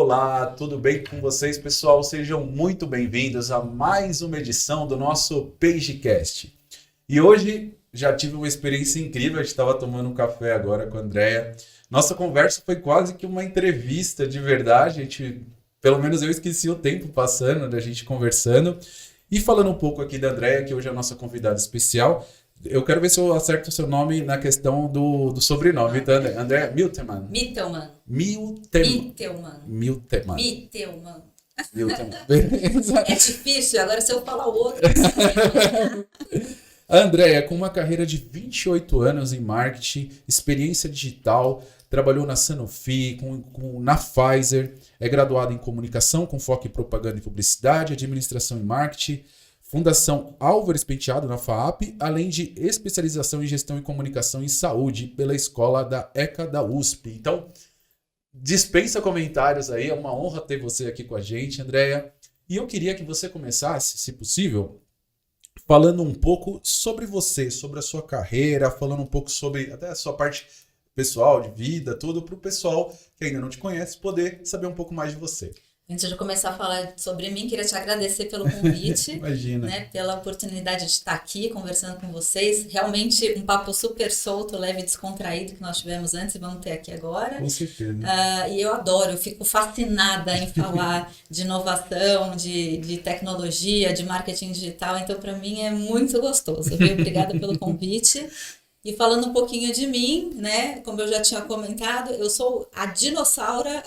Olá, tudo bem com vocês, pessoal? Sejam muito bem-vindos a mais uma edição do nosso PageCast. E hoje já tive uma experiência incrível, a gente estava tomando um café agora com a Andrea. Nossa conversa foi quase que uma entrevista de verdade, pelo menos eu esqueci o tempo passando da gente conversando. E falando um pouco aqui da Andrea, que hoje é a nossa convidada especial, eu quero ver se eu acerto o seu nome na questão do sobrenome, tá? Andrea Milteman. Mittelman. Milteman. Beleza. É difícil, agora se eu falar o outro. A Andrea, com uma carreira de 28 anos em marketing, experiência digital, trabalhou na Sanofi, na Pfizer, é graduada em comunicação com foco em propaganda e publicidade, administração e marketing, Fundação Álvares Penteado na FAAP, além de especialização em gestão e comunicação em saúde pela escola da ECA da USP. Então, dispensa comentários aí, é uma honra ter você aqui com a gente, Andrea. E eu queria que você começasse, se possível, falando um pouco sobre você, sobre a sua carreira, falando um pouco sobre até a sua parte pessoal, de vida, tudo, para o pessoal que ainda não te conhece poder saber um pouco mais de você. Antes de começar a falar sobre mim, queria te agradecer pelo convite. Imagina. Né, pela oportunidade de estar aqui conversando com vocês. Realmente um papo super solto, leve e descontraído que nós tivemos antes e vamos ter aqui agora. Com certeza. E eu adoro, eu fico fascinada em falar de inovação, de tecnologia, de marketing digital. Então, para mim é muito gostoso, viu? Obrigada pelo convite. E falando um pouquinho de mim, né? Como eu já tinha comentado, eu sou a dinossaura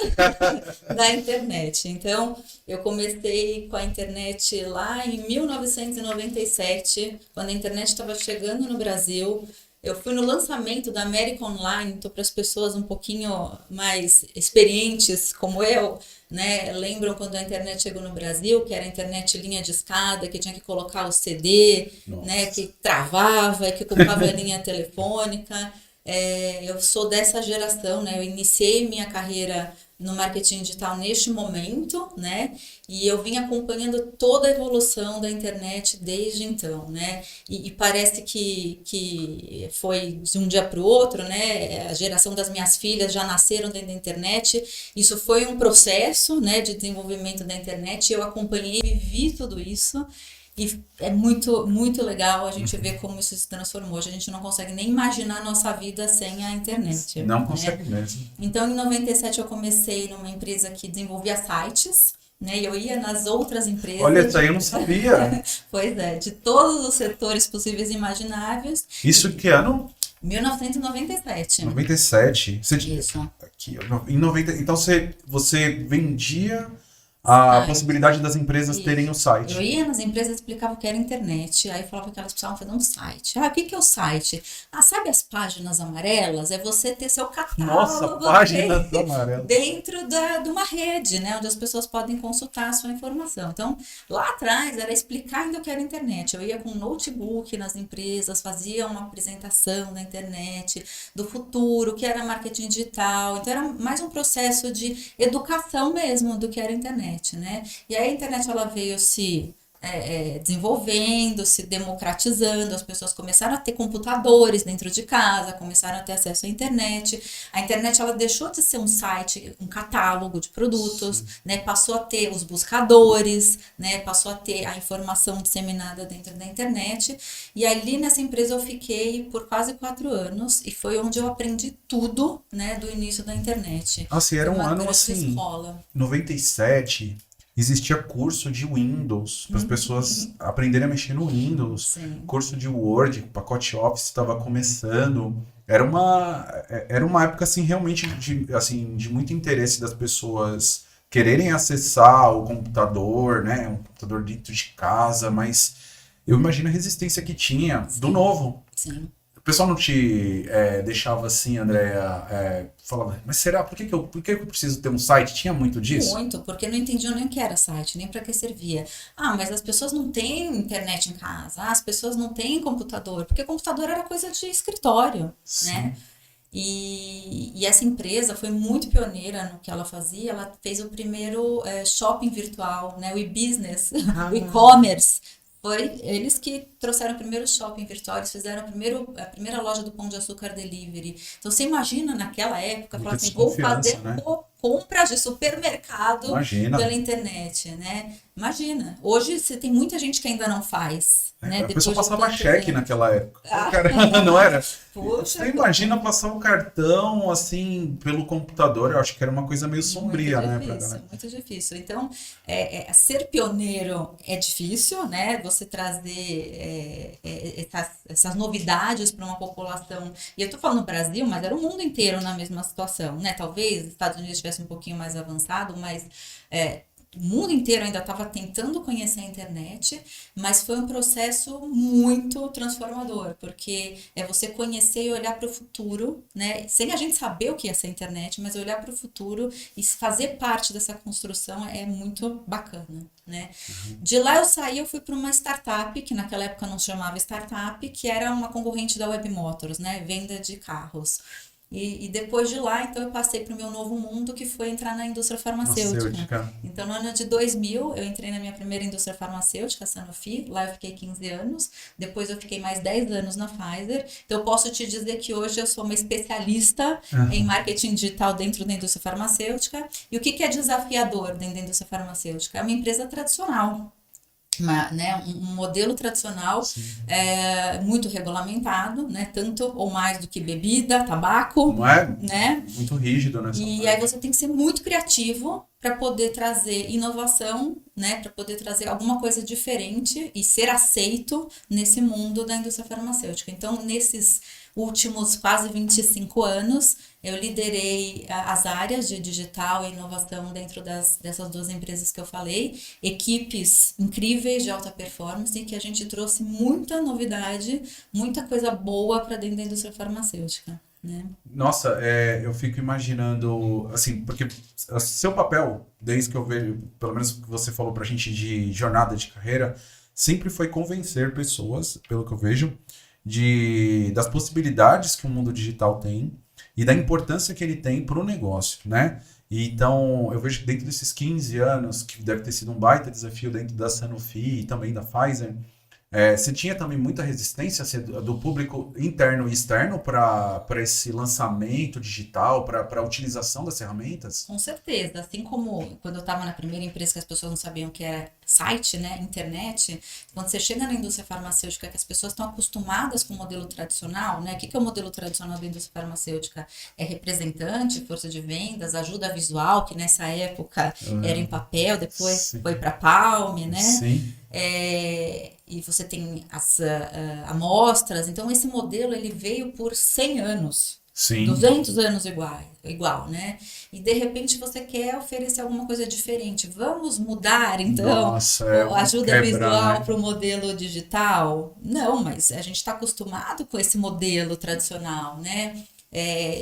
da internet. Então, eu comecei com a internet lá em 1997, quando a internet estava chegando no Brasil. Eu fui no lançamento da América Online, então para as pessoas um pouquinho mais experientes como eu, né, lembram quando a internet chegou no Brasil, que era a internet linha de escada, que tinha que colocar o CD, né, que travava e que ocupava a linha telefônica. Eu sou dessa geração, né, eu iniciei minha carreira no marketing digital neste momento, né? E eu vim acompanhando toda a evolução da internet desde então, né? E parece que foi de um dia para o outro, né? A geração das minhas filhas já nasceram dentro da internet. Isso foi um processo, né, de desenvolvimento da internet. Eu acompanhei e vivi tudo isso. E é muito, muito legal a gente ver como isso se transformou. A gente não consegue nem imaginar a nossa vida sem a internet. Não né? consegue mesmo. Então, em 97, eu comecei numa empresa que desenvolvia sites, né? E eu ia nas outras empresas. Olha, isso aí eu não sabia. Pois é, de todos os setores possíveis e imagináveis. Isso que ano? 1997. 97. Isso. Aqui, em 90, então você vendia a possibilidade das empresas terem o site. Eu ia nas empresas e explicava o que era internet. Aí eu falava que elas precisavam fazer um site. O que é o site? Sabe as páginas amarelas? É você ter seu catálogo. Nossa, páginas amarelas. Dentro de uma rede, né? Onde as pessoas podem consultar a sua informação. Então, lá atrás era explicar ainda o que era internet. Eu ia com um notebook nas empresas, fazia uma apresentação da internet, do futuro, o que era marketing digital. Então, era mais um processo de educação mesmo do que era internet. Né? E aí a internet ela veio se desenvolvendo, se democratizando, as pessoas começaram a ter computadores dentro de casa, começaram a ter acesso à internet. A internet ela deixou de ser um site, um catálogo de produtos, né? Passou a ter os buscadores, né? Passou a ter a informação disseminada dentro da internet. E ali nessa empresa eu fiquei por quase 4 anos e foi onde eu aprendi tudo, né? Do início da internet. Nossa, e era um ano assim, escola. 97... Existia curso de Windows, para as pessoas aprenderem a mexer no Windows. Sim. Curso de Word, o pacote Office estava começando. Era uma época assim, realmente de muito interesse das pessoas quererem acessar o computador, né? Um computador dentro de casa, mas eu imagino a resistência que tinha do novo. Sim. O pessoal não te deixava assim, Andrea, falava, mas será? Por que eu preciso ter um site? Tinha muito disso? Muito, porque não entendiam nem o que era site, nem para que servia. Mas as pessoas não têm internet em casa, as pessoas não têm computador, porque computador era coisa de escritório, Sim. né? E essa empresa foi muito pioneira no que ela fazia. Ela fez o primeiro shopping virtual, né? O e-business, o e-commerce. Foi eles que trouxeram o primeiro shopping virtual, eles fizeram a primeira loja do Pão de Açúcar Delivery. Então você imagina naquela época, falar assim, vou fazer compra de supermercado Imagina. pela internet, né? Imagina, hoje você tem muita gente que ainda não faz, né? A pessoa Depois de passava tanto cheque tempo. naquela época. Cara, não era? Poxa, Você imagina passar um cartão assim pelo computador? Eu acho que era uma coisa meio sombria, né, pra galera. muito difícil. Então, ser pioneiro é difícil, né? Você trazer essas novidades para uma população. E eu estou falando no Brasil, mas era o mundo inteiro na mesma situação, né? Talvez os Estados Unidos estivesse um pouquinho mais avançado, mas o mundo inteiro ainda estava tentando conhecer a internet, mas foi um processo muito transformador, porque é você conhecer e olhar para o futuro, né? Sem a gente saber o que ia ser a internet, mas olhar para o futuro e fazer parte dessa construção é muito bacana, né? De lá eu saí, eu fui para uma startup, que naquela época não se chamava startup, que era uma concorrente da Web Motors, né? Venda de carros. E depois de lá, então, eu passei para o meu novo mundo, que foi entrar na indústria farmacêutica. Então, no ano de 2000, eu entrei na minha primeira indústria farmacêutica, a Sanofi. Lá eu fiquei 15 anos. Depois eu fiquei mais 10 anos na Pfizer. Então, eu posso te dizer que hoje eu sou uma especialista em marketing digital dentro da indústria farmacêutica. E o que é desafiador dentro da indústria farmacêutica? É uma empresa tradicional. Um modelo tradicional muito regulamentado, né? Tanto ou mais do que bebida, tabaco, não é, né? Muito rígido nessa E parte. aí você tem que ser muito criativo para poder trazer inovação, né? Para poder trazer alguma coisa diferente e ser aceito nesse mundo da indústria farmacêutica. Então, nesses últimos quase 25 anos, eu liderei as áreas de digital e inovação dentro dessas duas empresas que eu falei, equipes incríveis de alta performance, que a gente trouxe muita novidade, muita coisa boa para dentro da indústria farmacêutica, né? Nossa, eu fico imaginando, assim, porque seu papel, desde que eu vejo, pelo menos que você falou pra gente de jornada de carreira, sempre foi convencer pessoas, pelo que eu vejo, das possibilidades que o mundo digital tem e da importância que ele tem para o negócio, né? E então, eu vejo que dentro desses 15 anos, que deve ter sido um baita desafio dentro da Sanofi e também da Pfizer, você tinha também muita resistência do público interno e externo para esse lançamento digital, para a utilização das ferramentas? Com certeza, assim como quando eu estava na primeira empresa que as pessoas não sabiam o que era site, né, internet, quando você chega na indústria farmacêutica, que as pessoas estão acostumadas com o modelo tradicional, né? O que é o modelo tradicional da indústria farmacêutica? É representante, força de vendas, ajuda visual, que nessa época era em papel, depois foi para Palm, né? Sim. E você tem as amostras, então esse modelo ele veio por 100 anos. Sim. 200 anos igual, né? E de repente você quer oferecer alguma coisa diferente. Vamos mudar, então, a ajuda visual, né, para o modelo digital? Não, mas a gente está acostumado com esse modelo tradicional, né?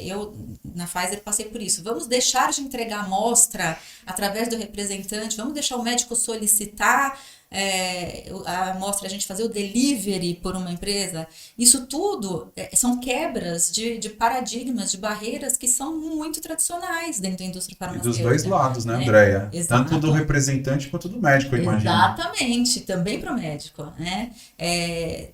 Eu, na Pfizer, passei por isso. Vamos deixar de entregar a amostra através do representante, vamos deixar o médico solicitar a amostra, a gente fazer o delivery por uma empresa. Isso tudo são quebras de paradigmas, de barreiras que são muito tradicionais dentro da indústria farmacêutica. E dos dois lados, né, Andréia? Exato. Tanto do representante quanto do médico, eu imagino. Exatamente, também para o médico, né?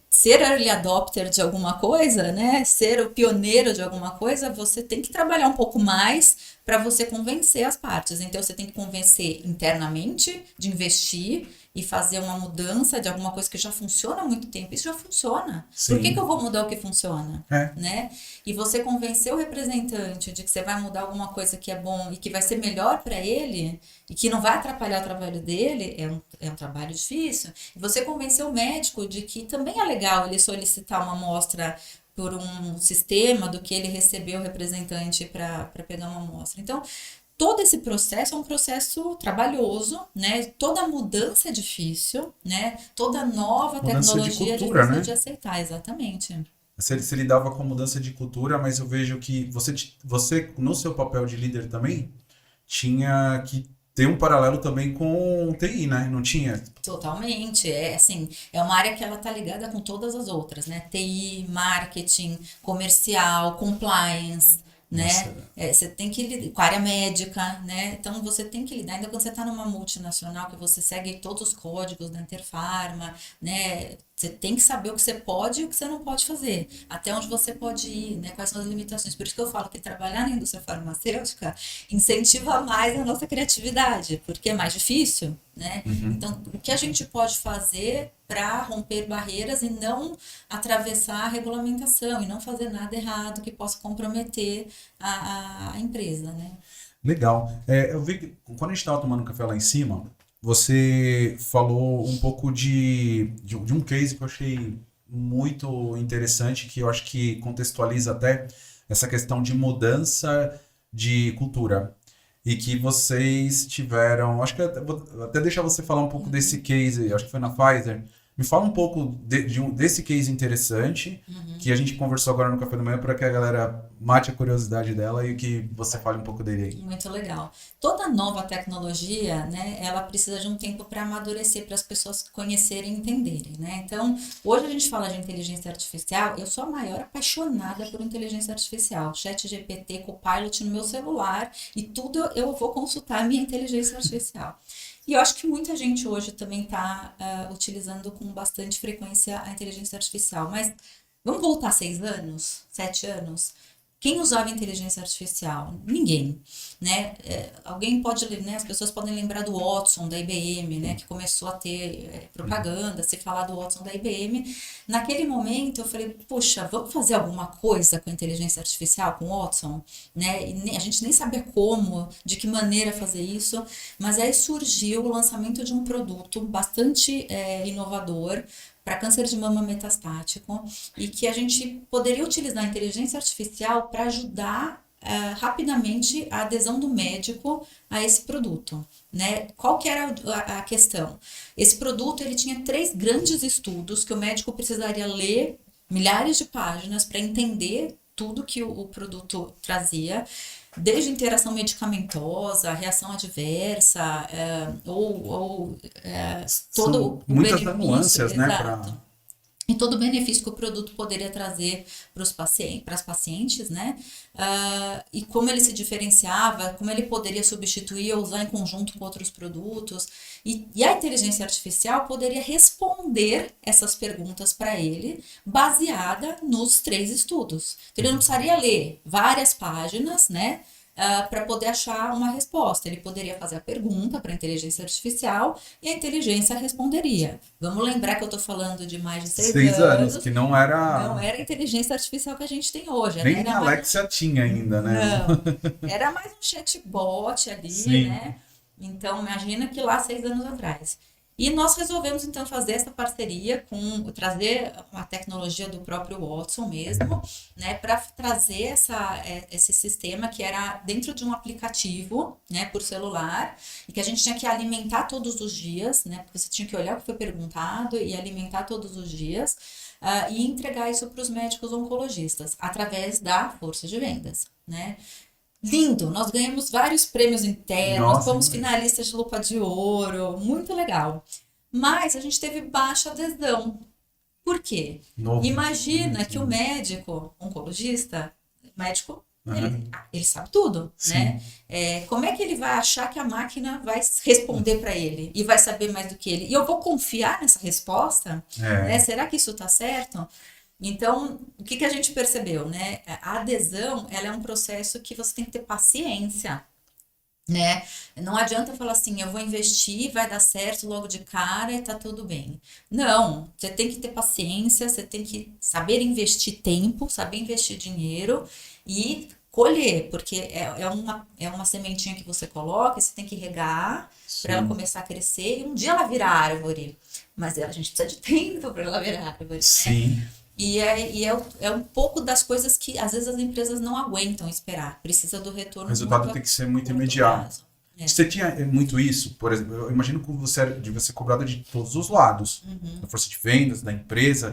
Ser early adopter de alguma coisa, né? Ser o pioneiro de alguma coisa, você tem que trabalhar um pouco mais para você convencer as partes. Então, você tem que convencer internamente de investir e fazer uma mudança de alguma coisa que já funciona há muito tempo. Isso já funciona. Sim. Por que eu vou mudar o que funciona? Né? E você convencer o representante de que você vai mudar alguma coisa que é bom e que vai ser melhor para ele e que não vai atrapalhar o trabalho dele, é um trabalho difícil. E você convencer o médico de que também é legal ele solicitar uma amostra por um sistema do que ele recebeu o representante para pegar uma amostra. Então, todo esse processo é um processo trabalhoso, né? Toda mudança é difícil, né? Toda nova tecnologia é difícil, né, de aceitar, exatamente. Você lidava com mudança de cultura, mas eu vejo que você, no seu papel de líder também, tinha que ter um paralelo também com TI, né? Não tinha? Totalmente. É uma área que ela tá ligada com todas as outras, né? TI, marketing, comercial, compliance, né? Você tem que lidar com a área médica, né? Então você tem que lidar, ainda quando você está numa multinacional que você segue todos os códigos da Interpharma, né? Você tem que saber o que você pode e o que você não pode fazer, até onde você pode ir, né? Quais são as limitações. Por isso que eu falo que trabalhar na indústria farmacêutica incentiva mais a nossa criatividade, porque é mais difícil, né? Uhum. Então, o que a gente pode fazer para romper barreiras e não atravessar a regulamentação e não fazer nada errado que possa comprometer a empresa, né? Legal. Eu vi que quando a gente estava tomando café lá em cima, você falou um pouco de um case que eu achei muito interessante, que eu acho que contextualiza até essa questão de mudança de cultura. E que vocês tiveram. Acho que vou até deixar você falar um pouco desse case, acho que foi na Pfizer. Me fala um pouco desse case interessante, que a gente conversou agora no café da manhã, para que a galera mate a curiosidade dela e que você fale um pouco dele aí. Muito legal. Toda nova tecnologia, né, ela precisa de um tempo para amadurecer, para as pessoas conhecerem e entenderem, né? Então, hoje a gente fala de inteligência artificial, eu sou a maior apaixonada por inteligência artificial. ChatGPT, Copilot no meu celular e tudo eu vou consultar a minha inteligência artificial. E eu acho que muita gente hoje também está utilizando com bastante frequência a inteligência artificial. Mas vamos voltar 6 anos, 7 anos? Quem usava inteligência artificial? Ninguém, né? Alguém pode, né? As pessoas podem lembrar do Watson da IBM, né? Que começou a ter propaganda, se falar do Watson da IBM. Naquele momento eu falei, puxa, vamos fazer alguma coisa com a inteligência artificial, com o Watson, né? A gente nem sabia como, de que maneira fazer isso, mas aí surgiu o lançamento de um produto bastante inovador para câncer de mama metastático e que a gente poderia utilizar a inteligência artificial para ajudar rapidamente a adesão do médico a esse produto, né? Qual que era a questão? Esse produto ele tinha 3 grandes estudos que o médico precisaria ler milhares de páginas para entender tudo que o produto trazia, desde interação medicamentosa, reação adversa, todo São o muitas benefício, nuances, né? exato. E todo o benefício que o produto poderia trazer para as pacientes, né? E como ele se diferenciava, como ele poderia substituir ou usar em conjunto com outros produtos. E a inteligência artificial poderia responder essas perguntas para ele, baseada nos 3 estudos. Então, ele não precisaria ler várias páginas, né? Para poder achar uma resposta. Ele poderia fazer a pergunta para a inteligência artificial e a inteligência responderia. Vamos lembrar que eu estou falando de mais de 6 anos, que não era. não era a inteligência artificial que a gente tem hoje. Nem né? a Alexa tinha ainda, né? Não, era mais um chatbot ali, Sim. né? Então, imagina que lá 6 anos atrás. E nós resolvemos, então, fazer essa parceria trazer a tecnologia do próprio Watson mesmo, né, para trazer esse sistema que era dentro de um aplicativo, né, por celular, e que a gente tinha que alimentar todos os dias, né, porque você tinha que olhar o que foi perguntado e alimentar todos os dias, e entregar isso para os médicos oncologistas, através da força de vendas, né. Lindo, nós ganhamos vários prêmios internos, Nossa, fomos finalistas de Lupa de Ouro, muito legal. Mas a gente teve baixa adesão. Por quê? novo. Imagina que o médico oncologista, médico, Uhum. ele sabe tudo, Sim. né? Como é que ele vai achar que a máquina vai responder para ele e vai saber mais do que ele? E eu vou confiar nessa resposta? Né? Será que isso está certo? Então, o que a gente percebeu, né? A adesão, ela é um processo que você tem que ter paciência, né? Não adianta falar assim, eu vou investir, vai dar certo logo de cara e tá tudo bem. Não, você tem que ter paciência, você tem que saber investir tempo, saber investir dinheiro e colher, porque é uma sementinha que você coloca, você tem que regar para ela começar a crescer e um dia ela virar árvore. Mas a gente precisa de tempo para ela virar árvore, né? Sim. E é um pouco das coisas que às vezes as empresas não aguentam esperar. Precisa do retorno. O resultado tem que ser muito imediato. Você tinha muito isso? Por exemplo, eu imagino que você devia ser cobrado de todos os lados. Da força de vendas, da empresa,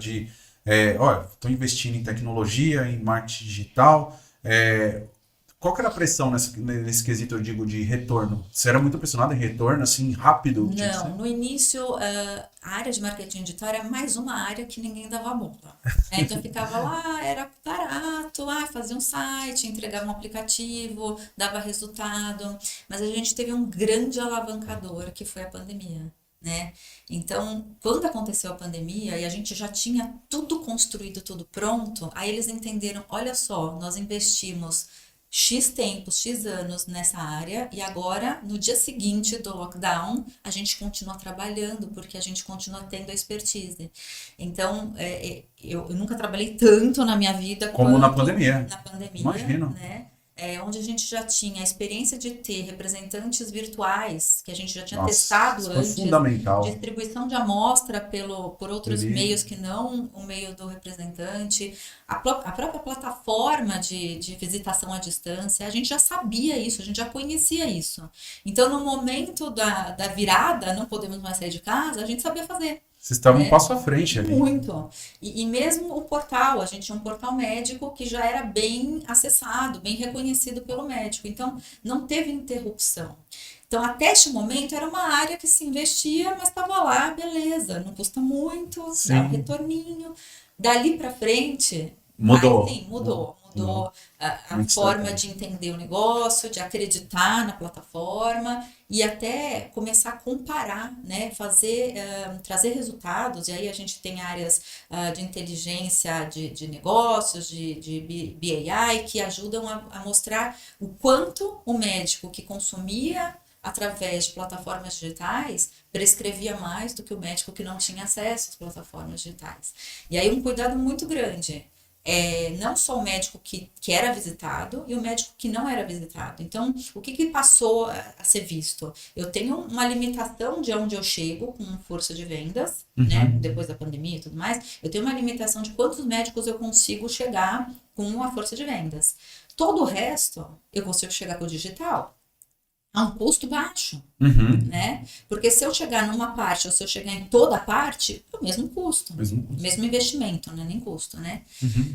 olha, estou investindo em tecnologia, em marketing digital. Qual que era a pressão nesse quesito, eu digo, de retorno? Você era muito pressionado em retorno, assim, rápido? Não, no início, a área de marketing digital era mais uma área que ninguém dava bola. Então, ficava lá, era barato, fazia um site, entregava um aplicativo, dava resultado. Mas a gente teve um grande alavancador, que foi a pandemia. né? Então, quando aconteceu a pandemia e a gente já tinha tudo construído, tudo pronto, aí eles entenderam, olha só, nós investimos X tempo, X anos nessa área e agora, no dia seguinte do lockdown, a gente continua trabalhando porque a gente continua tendo a expertise. Então, eu nunca trabalhei tanto na minha vida Como na quanto pandemia. na pandemia, Imagino. né? Onde a gente já tinha a experiência de ter representantes virtuais, que a gente já tinha testado Isso foi antes, fundamental. distribuição de amostra por outros Ele- meios que não o meio do representante, a própria plataforma de visitação à distância, a gente já sabia isso, a gente já conhecia isso. Então, no momento da virada, não podemos mais sair de casa, a gente sabia fazer. Vocês estavam um Né? passo à frente ali. Muito. E mesmo o portal, a gente tinha um portal médico que já era bem acessado, bem reconhecido pelo médico. Então, não teve interrupção. Então, até este momento, era uma área que se investia, mas estava lá, beleza, não custa muito, dá um Sim. retorninho. Dali para frente, Mudou. aí sim, mudou a Muito forma certo. de entender o negócio, de acreditar na plataforma e até começar a comparar, né? Trazer resultados. E aí a gente tem áreas de inteligência de negócios, de BAI, que ajudam a mostrar o quanto o médico que consumia através de plataformas digitais prescrevia mais do que o médico que não tinha acesso às plataformas digitais. E aí um cuidado muito grande. Não só o médico que era visitado e o médico que não era visitado. Então, o que passou a ser visto? Eu tenho uma limitação de onde eu chego com força de vendas, né? Depois da pandemia e tudo mais, eu tenho uma limitação de quantos médicos eu consigo chegar com a força de vendas. Todo o resto, eu consigo chegar com o digital a um custo baixo, né? Porque se eu chegar numa parte ou se eu chegar em toda a parte, é o mesmo custo. Mesmo investimento, né? Nem custo, né?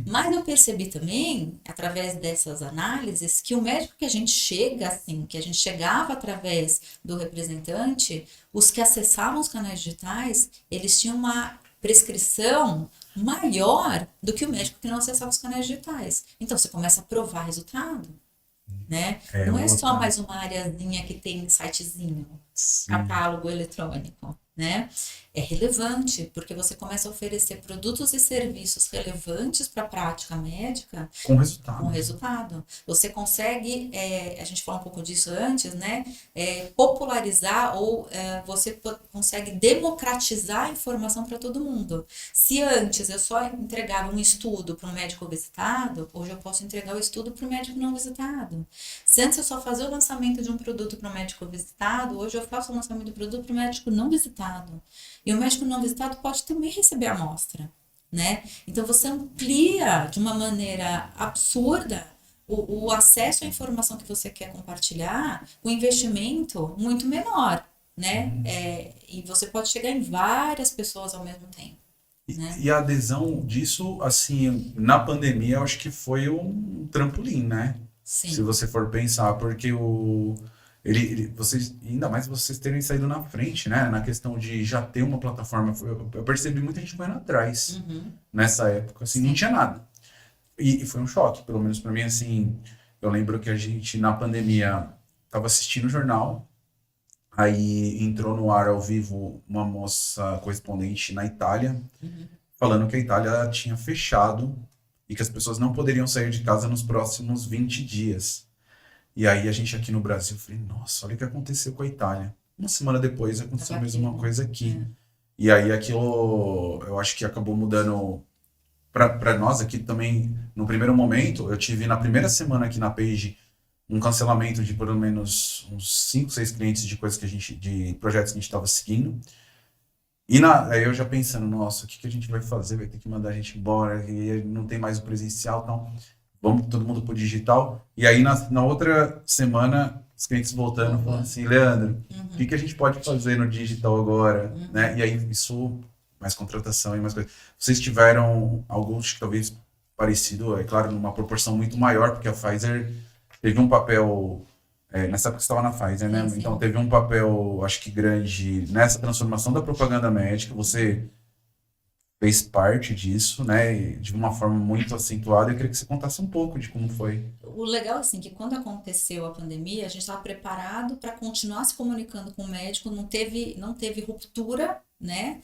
Mas eu percebi também, através dessas análises, que o médico que a gente chega, assim, que a gente chegava através do representante, os que acessavam os canais digitais, eles tinham uma prescrição maior do que o médico que não acessava os canais digitais. Então, você começa a provar resultado. Né? Não é só mais uma areazinha que tem sitezinho, catálogo eletrônico, né? É relevante, porque você começa a oferecer produtos e serviços relevantes para a prática médica com resultado. Com resultado. Você consegue, a gente falou um pouco disso antes, né? Popularizar ou você consegue democratizar a informação para todo mundo. Se antes eu só entregava um estudo para um médico visitado, hoje eu posso entregar o estudo para o médico não visitado. Se antes eu só fazia o lançamento de um produto para o médico visitado, hoje eu faço o lançamento do produto para o médico não visitado. E o médico não visitado pode também receber a amostra, né? Então você amplia de uma maneira absurda o acesso à informação que você quer compartilhar, o investimento muito menor, né? E você pode chegar em várias pessoas ao mesmo tempo. Né? E a adesão disso, assim, na pandemia, eu acho que foi um trampolim, né? Sim. Se você for pensar, porque vocês, ainda mais vocês terem saído na frente, né? Na questão de já ter uma plataforma. Eu percebi muita gente correndo atrás nessa época, assim, não tinha nada. E foi um choque, pelo menos para mim, assim. Eu lembro que a gente, na pandemia, estava assistindo o jornal, aí entrou no ar ao vivo uma moça correspondente na Itália, falando que a Itália tinha fechado e que as pessoas não poderiam sair de casa nos próximos 20 dias. E aí a gente aqui no Brasil, eu falei, nossa, olha o que aconteceu com a Itália. Uma semana depois aconteceu a mesma coisa aqui. E aí aquilo, eu acho que acabou mudando para nós aqui também. No primeiro momento, eu tive na primeira semana aqui na Page um cancelamento de pelo menos uns 5, 6 clientes de coisas que de projetos que a gente estava seguindo. E aí eu já pensando, nossa, o que a gente vai fazer? Vai ter que mandar a gente embora, e não tem mais o presencial, então vamos todo mundo pro digital. E aí na outra semana, os clientes voltando, falando assim, Leandro, o que a gente pode fazer no digital agora? Né? E aí isso, mais contratação e mais coisas. Vocês tiveram alguns que talvez parecido, é claro, numa proporção muito maior, porque a Pfizer teve um papel... nessa época você estava na Pfizer, né? Sim. Então teve um papel, acho que grande, nessa transformação da propaganda médica. Você fez parte disso, né? E de uma forma muito acentuada. Eu queria que você contasse um pouco de como foi. O legal, assim, que quando aconteceu a pandemia, a gente estava preparado para continuar se comunicando com o médico, não teve ruptura, né?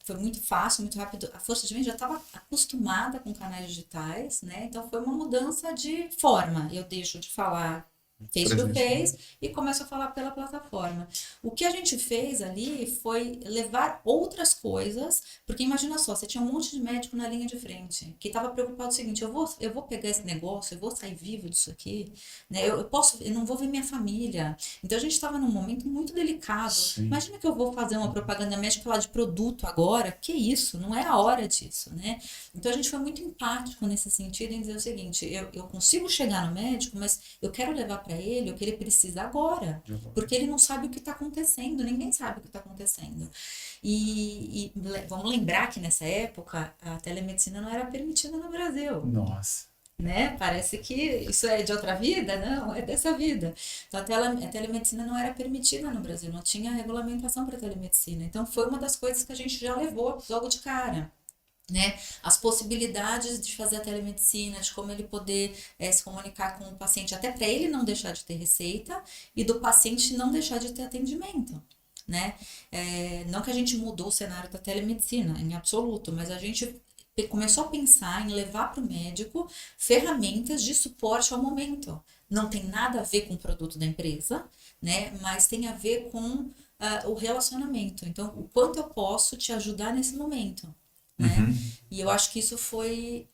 Foi muito fácil, muito rápido. A Força de Venda já estava acostumada com canais digitais, né? Então foi uma mudança de forma. Eu deixo de falar face to Presente. face e começo a falar pela plataforma. O que a gente fez ali foi levar outras coisas, porque imagina só, você tinha um monte de médico na linha de frente, que estava preocupado com o seguinte, eu vou pegar esse negócio, eu vou sair vivo disso aqui, né? Eu não vou ver minha família. Então a gente estava num momento muito delicado. Sim. Imagina que eu vou fazer uma propaganda médica lá de produto agora, que isso, não é a hora disso, né? Então a gente foi muito empático nesse sentido em dizer o seguinte, eu consigo chegar no médico, mas eu quero levar para ele o que ele precisa agora, porque ele não sabe o que está acontecendo, ninguém sabe o que está acontecendo. Vamos lembrar que nessa época a telemedicina não era permitida no Brasil, Nossa. né? Parece que isso é de outra vida, não, é dessa vida. Então a telemedicina não era permitida no Brasil, não tinha regulamentação para telemedicina. Então foi uma das coisas que a gente já levou logo de cara, né? As possibilidades de fazer a telemedicina, de como ele poder se comunicar com o paciente, até para ele não deixar de ter receita e do paciente não deixar de ter atendimento, né? Não que a gente mudou o cenário da telemedicina, em absoluto, mas a gente começou a pensar em levar para o médico ferramentas de suporte ao momento. Não tem nada a ver com o produto da empresa, né? Mas tem a ver com o relacionamento. Então, o quanto eu posso te ajudar nesse momento, né? Uhum. E eu acho que isso foi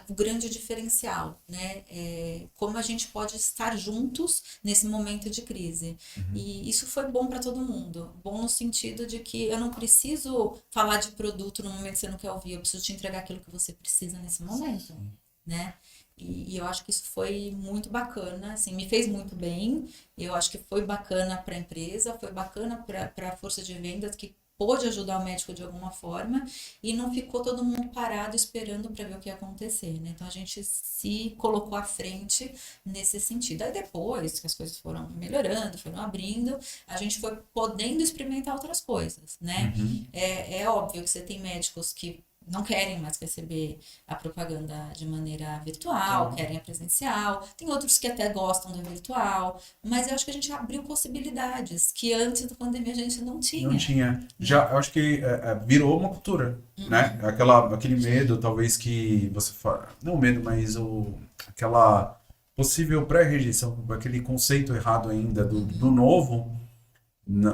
o grande diferencial, né? Como a gente pode estar juntos nesse momento de crise. E isso foi bom para todo mundo. Bom no sentido de que eu não preciso falar de produto no momento que você não quer ouvir, eu preciso te entregar aquilo que você precisa nesse momento, né? E eu acho que isso foi muito bacana, assim, me fez muito bem. Eu acho que foi bacana para a empresa, foi bacana para a força de vendas que pôde ajudar o médico de alguma forma e não ficou todo mundo parado esperando para ver o que ia acontecer, né? Então a gente se colocou à frente nesse sentido. Aí depois que as coisas foram melhorando, foram abrindo, a gente foi podendo experimentar outras coisas, né? Uhum. É óbvio que você tem médicos que não querem mais receber a propaganda de maneira virtual, Então, querem a presencial. Tem outros que até gostam do virtual, mas eu acho que a gente abriu possibilidades que antes da pandemia a gente não não tinha, tinha. né? Já, eu acho que virou uma cultura, né? Aquele medo, talvez que você fala. Não medo, mas aquela possível pré-rejeição, aquele conceito errado ainda do novo.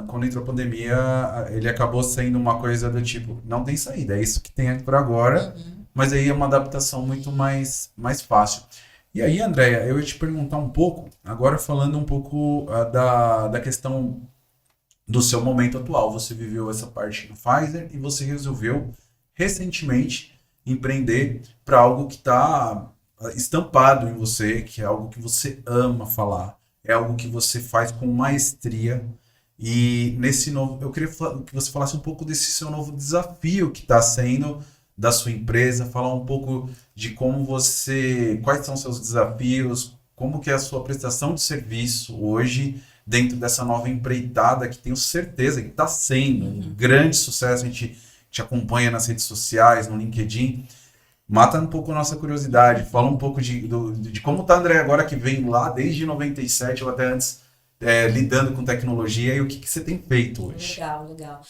Quando entrou a pandemia, ele acabou sendo uma coisa do tipo, não tem saída, é isso que tem por agora, mas aí é uma adaptação muito mais fácil. E aí, Andréia, eu ia te perguntar um pouco, agora falando um pouco da questão do seu momento atual. Você viveu essa parte no Pfizer e você resolveu recentemente empreender para algo que está estampado em você, que é algo que você ama falar, é algo que você faz com maestria. E nesse novo, eu queria que você falasse um pouco desse seu novo desafio que está sendo da sua empresa, falar um pouco de quais são os seus desafios, como que é a sua prestação de serviço hoje dentro dessa nova empreitada que tenho certeza que está sendo um grande sucesso. A gente te acompanha nas redes sociais, no LinkedIn. Mata um pouco a nossa curiosidade, fala um pouco de como está a André agora, que vem lá desde 97 ou até antes, lidando com tecnologia, e o que você tem feito hoje. Legal, legal.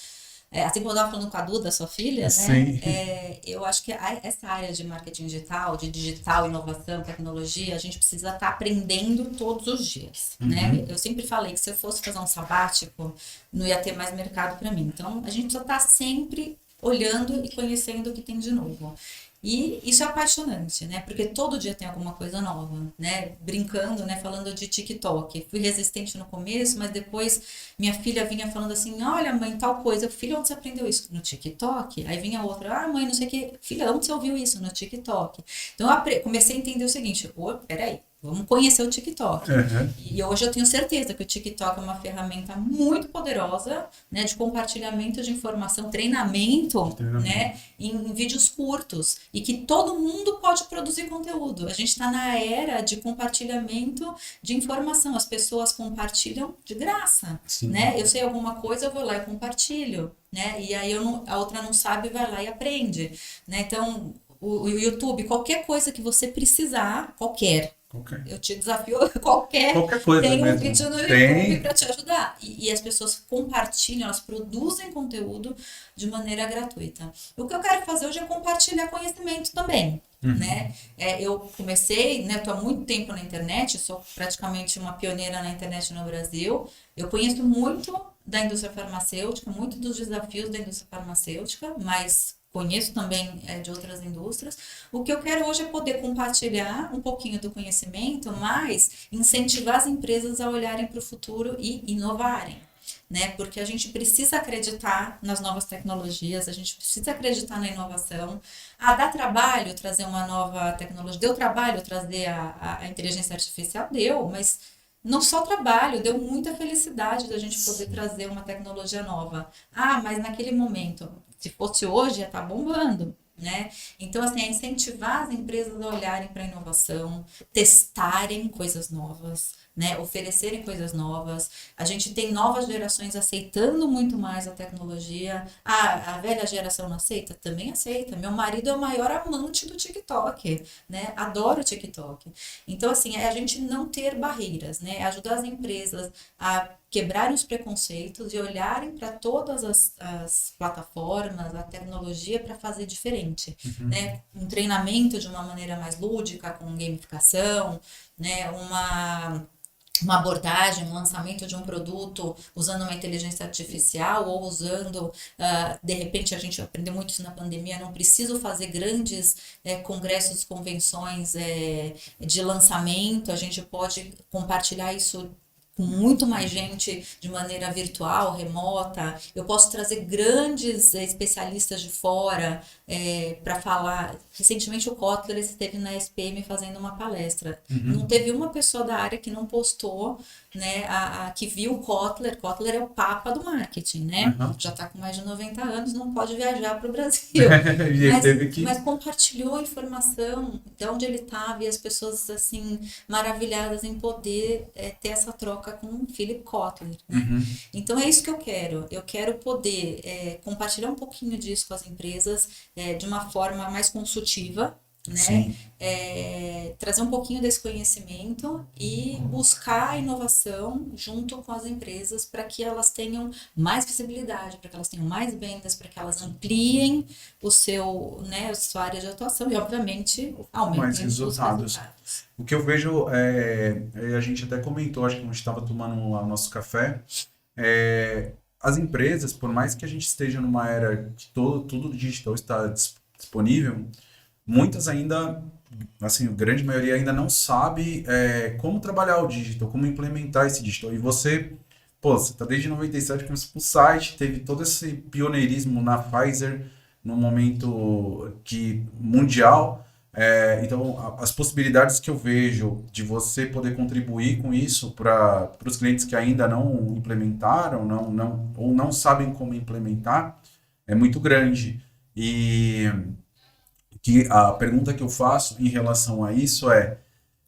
Assim como eu estava falando com a Duda, sua filha, Sim. né? Eu acho que essa área de marketing digital, de digital, inovação, tecnologia, a gente precisa estar aprendendo todos os dias, né? Eu sempre falei que se eu fosse fazer um sabático, não ia ter mais mercado para mim. Então, a gente precisa estar sempre olhando e conhecendo o que tem de novo. E isso é apaixonante, né? Porque todo dia tem alguma coisa nova, né? Brincando, né? Falando de TikTok. Fui resistente no começo, mas depois minha filha vinha falando assim, olha mãe, tal coisa. Filha, onde você aprendeu isso? No TikTok. Aí vinha outra, mãe, não sei o que. Filha, onde você ouviu isso? No TikTok. Então eu comecei a entender o seguinte, peraí, Vamos conhecer o TikTok. Uhum. E hoje eu tenho certeza que o TikTok é uma ferramenta muito poderosa, né, de compartilhamento de informação, treinamento, né, em vídeos curtos. E que todo mundo pode produzir conteúdo. A gente está na era de compartilhamento de informação. As pessoas compartilham de graça. Né? Eu sei alguma coisa, eu vou lá e compartilho. Né? E aí a outra não sabe, vai lá e aprende. Né? Então, o YouTube, qualquer coisa que você precisar, eu te desafio qualquer coisa tem um mesmo. vídeo no YouTube para te ajudar. E as pessoas compartilham, elas produzem conteúdo de maneira gratuita. O que eu quero fazer hoje é compartilhar conhecimento também. Né? Eu comecei, né, estou há muito tempo na internet, sou praticamente uma pioneira na internet no Brasil. Eu conheço muito da indústria farmacêutica, muito dos desafios da indústria farmacêutica, mas conheço também de outras indústrias. O que eu quero hoje é poder compartilhar um pouquinho do conhecimento, mas incentivar as empresas a olharem para o futuro e inovarem. Né? Porque a gente precisa acreditar nas novas tecnologias, a gente precisa acreditar na inovação. Dá trabalho trazer uma nova tecnologia? Deu trabalho trazer a inteligência artificial? Deu, mas não só trabalho, deu muita felicidade da gente poder trazer uma tecnologia nova. Mas naquele momento, se fosse hoje, ia estar bombando. Né? Então, assim, é incentivar as empresas a olharem para a inovação, testarem coisas novas, né? Oferecerem coisas novas. A gente tem novas gerações aceitando muito mais a tecnologia. A velha geração não aceita? Também aceita. Meu marido é o maior amante do TikTok, né? Adora o TikTok. Então, assim, é a gente não ter barreiras, né? Ajudar as empresas a quebrarem os preconceitos e olharem para todas as plataformas, a tecnologia para fazer diferente. Né? Um treinamento de uma maneira mais lúdica, com gamificação, né? Uma abordagem, um lançamento de um produto usando uma inteligência artificial ou usando, de repente a gente aprendeu muito isso na pandemia, não preciso fazer grandes congressos, convenções de lançamento, a gente pode compartilhar isso com muito mais gente de maneira virtual, remota. Eu posso trazer grandes especialistas de fora para falar. Recentemente o Kotler esteve na SPM fazendo uma palestra. Não teve uma pessoa da área que não postou, né, que viu o Kotler. Kotler é o papa do marketing, né? Já está com mais de 90 anos, não pode viajar para o Brasil. mas compartilhou a informação de onde ele estava e as pessoas assim maravilhadas em poder ter essa troca com o Philip Kotler. Né? Então é isso que eu quero. Eu quero poder compartilhar um pouquinho disso com as empresas de uma forma mais consultiva, né? Trazer um pouquinho desse conhecimento e buscar a inovação junto com as empresas para que elas tenham mais visibilidade, para que elas tenham mais vendas, para que elas ampliem a sua área de atuação e, obviamente, aumentem mais resultados. O que eu vejo a gente até comentou, acho que a gente estava tomando o nosso café, as empresas, por mais que a gente esteja numa era que tudo digital está disponível, muitas ainda, assim, a grande maioria ainda não sabe como trabalhar o digital, como implementar esse digital. E você está desde 97, começou com o site, teve todo esse pioneirismo na Pfizer, no momento mundial. Então, as possibilidades que eu vejo de você poder contribuir com isso para os clientes que ainda não implementaram, ou não sabem como implementar, é muito grande. E que a pergunta que eu faço em relação a isso é: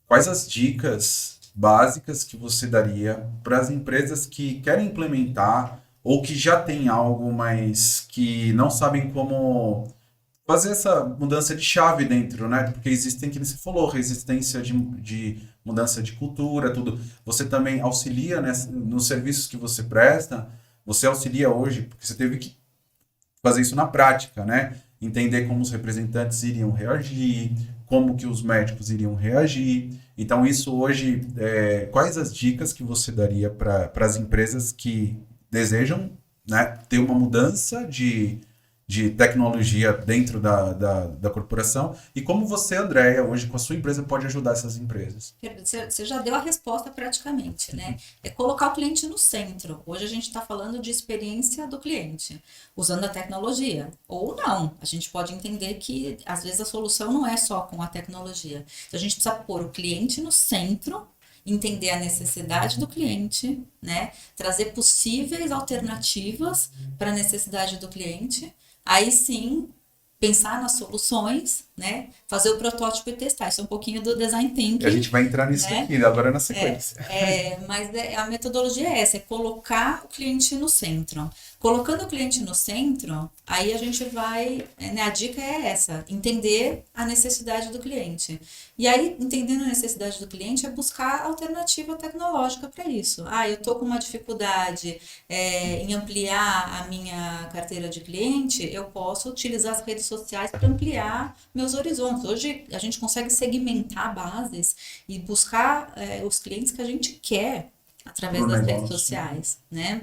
quais as dicas básicas que você daria para as empresas que querem implementar ou que já têm algo, mas que não sabem como fazer essa mudança de chave dentro, né? Porque existem, que você falou, resistência de mudança de cultura, tudo. Você também auxilia, né, nos serviços que você presta, você auxilia hoje, porque você teve que fazer isso na prática, né? Entender como os representantes iriam reagir, como que os médicos iriam reagir. Então, isso hoje, quais as dicas que você daria para as empresas que desejam, né, ter uma mudança de de tecnologia dentro da corporação. E como você, Andréia, hoje com a sua empresa, pode ajudar essas empresas? Você já deu a resposta praticamente, né? É colocar o cliente no centro. Hoje a gente está falando de experiência do cliente, usando a tecnologia. Ou não, a gente pode entender que às vezes a solução não é só com a tecnologia. Então a gente precisa pôr o cliente no centro, entender a necessidade do cliente, né? Trazer possíveis alternativas para a necessidade do cliente. Aí sim, pensar nas soluções, né? Fazer o protótipo e testar. Isso é um pouquinho do design thinking. A gente vai entrar nisso, né? aqui, agora na sequência. Mas a metodologia é essa, é colocar o cliente no centro. Colocando o cliente no centro, aí a gente vai, né, a dica é essa, entender a necessidade do cliente. E aí, entendendo a necessidade do cliente, é buscar alternativa tecnológica para isso. Eu estou com uma dificuldade em ampliar a minha carteira de cliente, eu posso utilizar as redes sociais para ampliar meus horizontes. Hoje, a gente consegue segmentar bases e buscar os clientes que a gente quer através das redes sociais, né?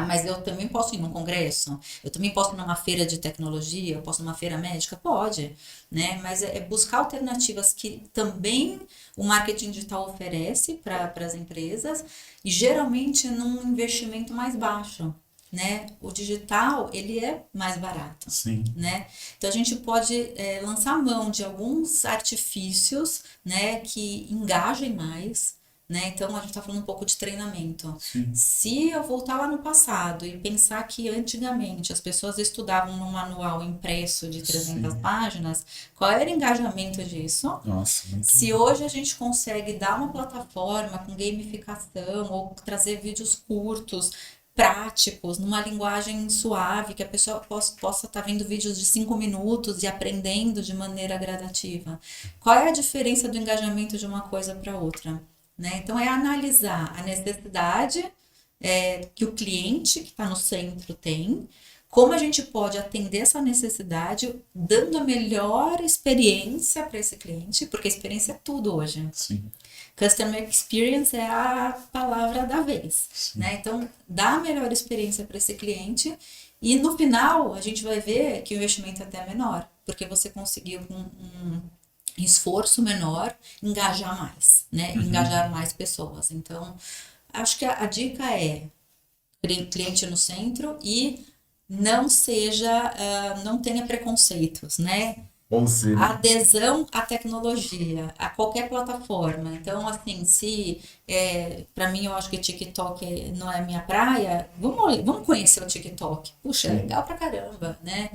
Mas eu também posso ir num congresso, eu também posso ir numa feira de tecnologia, eu posso ir numa feira médica? Pode, né? Mas é buscar alternativas que também o marketing digital oferece para as empresas e geralmente num investimento mais baixo. Né? O digital, ele é mais barato. Sim. Né? Então, a gente pode lançar mão de alguns artifícios, né, que engajem mais, né? Então, a gente está falando um pouco de treinamento. Sim. Se eu voltar lá no passado e pensar que antigamente as pessoas estudavam num manual impresso de 300 Sim. páginas, qual era o engajamento disso? Nossa, muito Se hoje a gente consegue dar uma plataforma com gamificação ou trazer vídeos curtos, práticos, numa linguagem suave, que a pessoa possa estar vendo vídeos de 5 minutos e aprendendo de maneira gradativa. Qual é a diferença do engajamento de uma coisa para outra? Né? Então, é analisar a necessidade que o cliente que está no centro tem, como a gente pode atender essa necessidade, dando a melhor experiência para esse cliente, porque a experiência é tudo hoje. Sim. Customer Experience é a palavra da vez, né? Então, dá a melhor experiência para esse cliente e no final a gente vai ver que o investimento é até menor, porque você conseguiu com um esforço menor engajar mais, né? Engajar mais pessoas. Então, acho que a dica é cliente no centro e não tenha preconceitos, né? Ou seja, Adesão à tecnologia, a qualquer plataforma. Então, assim, se para mim eu acho que TikTok não é minha praia, vamos conhecer o TikTok. Puxa, é legal pra caramba, né?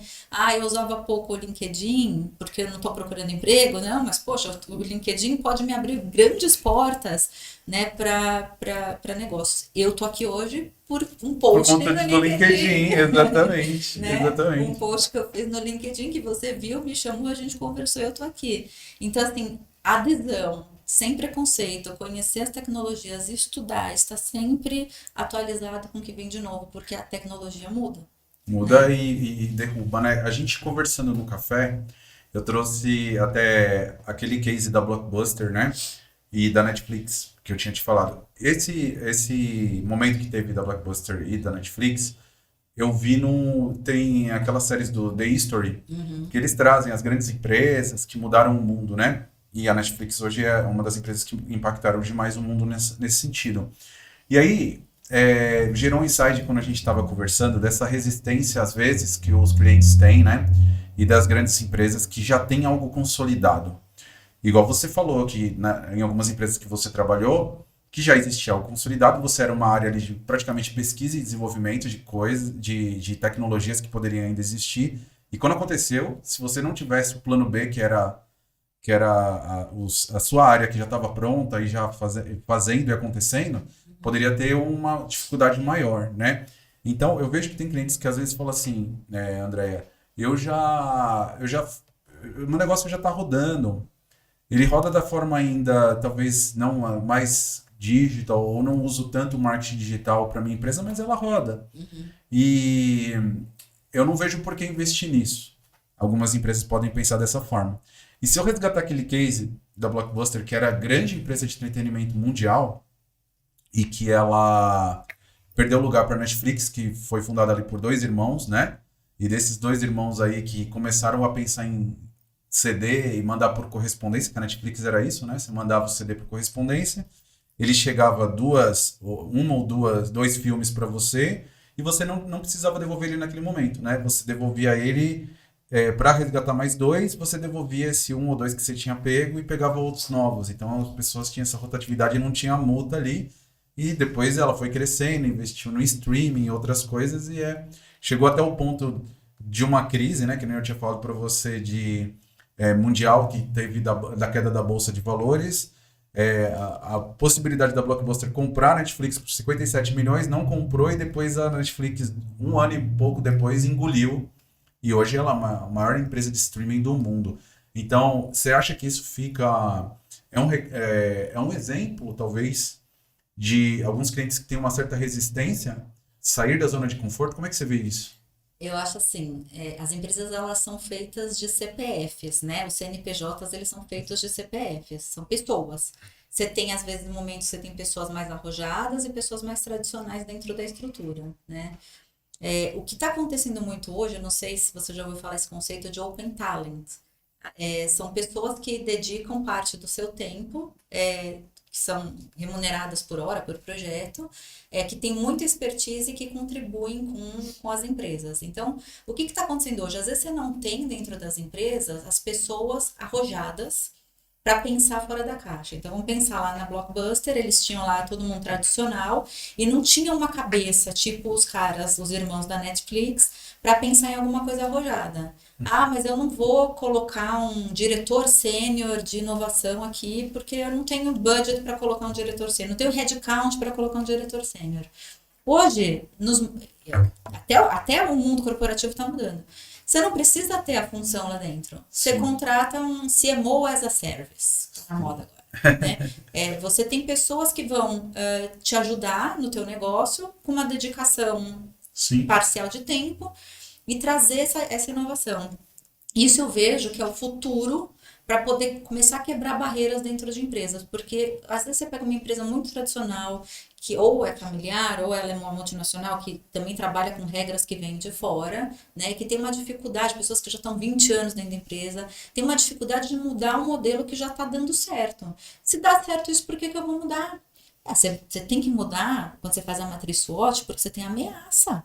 Eu usava pouco o LinkedIn, porque eu não estou procurando emprego, não, mas poxa, o LinkedIn pode me abrir grandes portas, né, para negócios. Eu tô aqui hoje por um post por conta do LinkedIn, exatamente, né? exatamente. Um post que eu fiz no LinkedIn, que você viu, me chamou, a gente conversou, eu tô aqui. Então, assim, adesão, sem preconceito, conhecer as tecnologias, estudar, estar sempre atualizado com o que vem de novo, porque a tecnologia muda. Muda, né? E derruba, né? A gente conversando no café, eu trouxe até aquele case da Blockbuster, né? E da Netflix, que eu tinha te falado. Esse momento que teve da Blockbuster e da Netflix, eu vi tem aquelas séries do The History, que eles trazem as grandes empresas que mudaram o mundo, né? E a Netflix hoje é uma das empresas que impactaram demais o mundo nesse sentido. E aí, gerou um insight quando a gente estava conversando dessa resistência, às vezes, que os clientes têm, né? E das grandes empresas que já têm algo consolidado. Igual você falou que em algumas empresas que você trabalhou, que já existia algo consolidado, você era uma área ali de praticamente pesquisa e desenvolvimento de coisas, de tecnologias que poderiam ainda existir. E quando aconteceu, se você não tivesse o plano B, que era a sua área que já estava pronta e já fazendo e acontecendo, poderia ter uma dificuldade maior, né? Então, eu vejo que tem clientes que às vezes falam assim, Andréia, meu negócio já está rodando. Ele roda da forma ainda, talvez não mais digital, ou não uso tanto marketing digital para minha empresa, mas ela roda. E eu não vejo por que investir nisso. Algumas empresas podem pensar dessa forma. E se eu resgatar aquele case da Blockbuster, que era a grande empresa de entretenimento mundial, e que ela perdeu lugar para a Netflix, que foi fundada ali por 2 irmãos, né? e desses dois irmãos aí que começaram a pensar em CD e mandar por correspondência, que a Netflix era isso, né? Você mandava o CD por correspondência, ele chegava dois filmes para você e você não precisava devolver ele naquele momento, né? Você devolvia ele para resgatar mais dois, você devolvia esse um ou dois que você tinha pego e pegava outros novos. Então as pessoas tinham essa rotatividade e não tinha multa ali. E depois ela foi crescendo, investiu no streaming e outras coisas e chegou até o ponto de uma crise, né? Que nem eu tinha falado para você de mundial que teve da queda da Bolsa de Valores. A possibilidade da Blockbuster comprar a Netflix por 57 milhões, não comprou e depois a Netflix, um ano e pouco depois, engoliu. E hoje ela é a maior empresa de streaming do mundo. Então, você acha que isso fica... É um exemplo, talvez, de alguns clientes que têm uma certa resistência sair da zona de conforto? Como é que você vê isso? Eu acho assim, as empresas elas são feitas de CPFs, né? Os CNPJs eles são feitos de CPFs, são pessoas. Você tem, às vezes, no momento, você tem pessoas mais arrojadas e pessoas mais tradicionais dentro da estrutura, né? O que está acontecendo muito hoje, eu não sei se você já ouviu falar esse conceito de Open Talent. São pessoas que dedicam parte do seu tempo, que são remuneradas por hora, por projeto, que tem muita expertise e que contribuem com as empresas. Então, o que está acontecendo hoje? Às vezes você não tem dentro das empresas as pessoas arrojadas para pensar fora da caixa. Então, vamos pensar lá na Blockbuster, eles tinham lá todo mundo tradicional e não tinha uma cabeça, tipo os caras, os irmãos da Netflix, para pensar em alguma coisa arrojada. Ah, mas eu não vou colocar um diretor sênior de inovação aqui, porque eu não tenho budget para colocar um diretor sênior, não tenho headcount para colocar um diretor sênior. Hoje, até o mundo corporativo está mudando. Você não precisa ter a função lá dentro. Você contrata um CMO as a service, tá na moda agora. Né? Você tem pessoas que vão te ajudar no teu negócio com uma dedicação parcial de tempo e trazer essa inovação. Isso eu vejo que é o futuro para poder começar a quebrar barreiras dentro de empresas, porque às vezes você pega uma empresa muito tradicional, que ou é familiar, ou ela é uma multinacional, que também trabalha com regras que vêm de fora, né, que tem uma dificuldade, pessoas que já estão 20 anos dentro da empresa, tem uma dificuldade de mudar um modelo que já está dando certo. Se dá certo isso, por que eu vou mudar? Você tem que mudar quando você faz a matriz SWOT, porque você tem ameaça.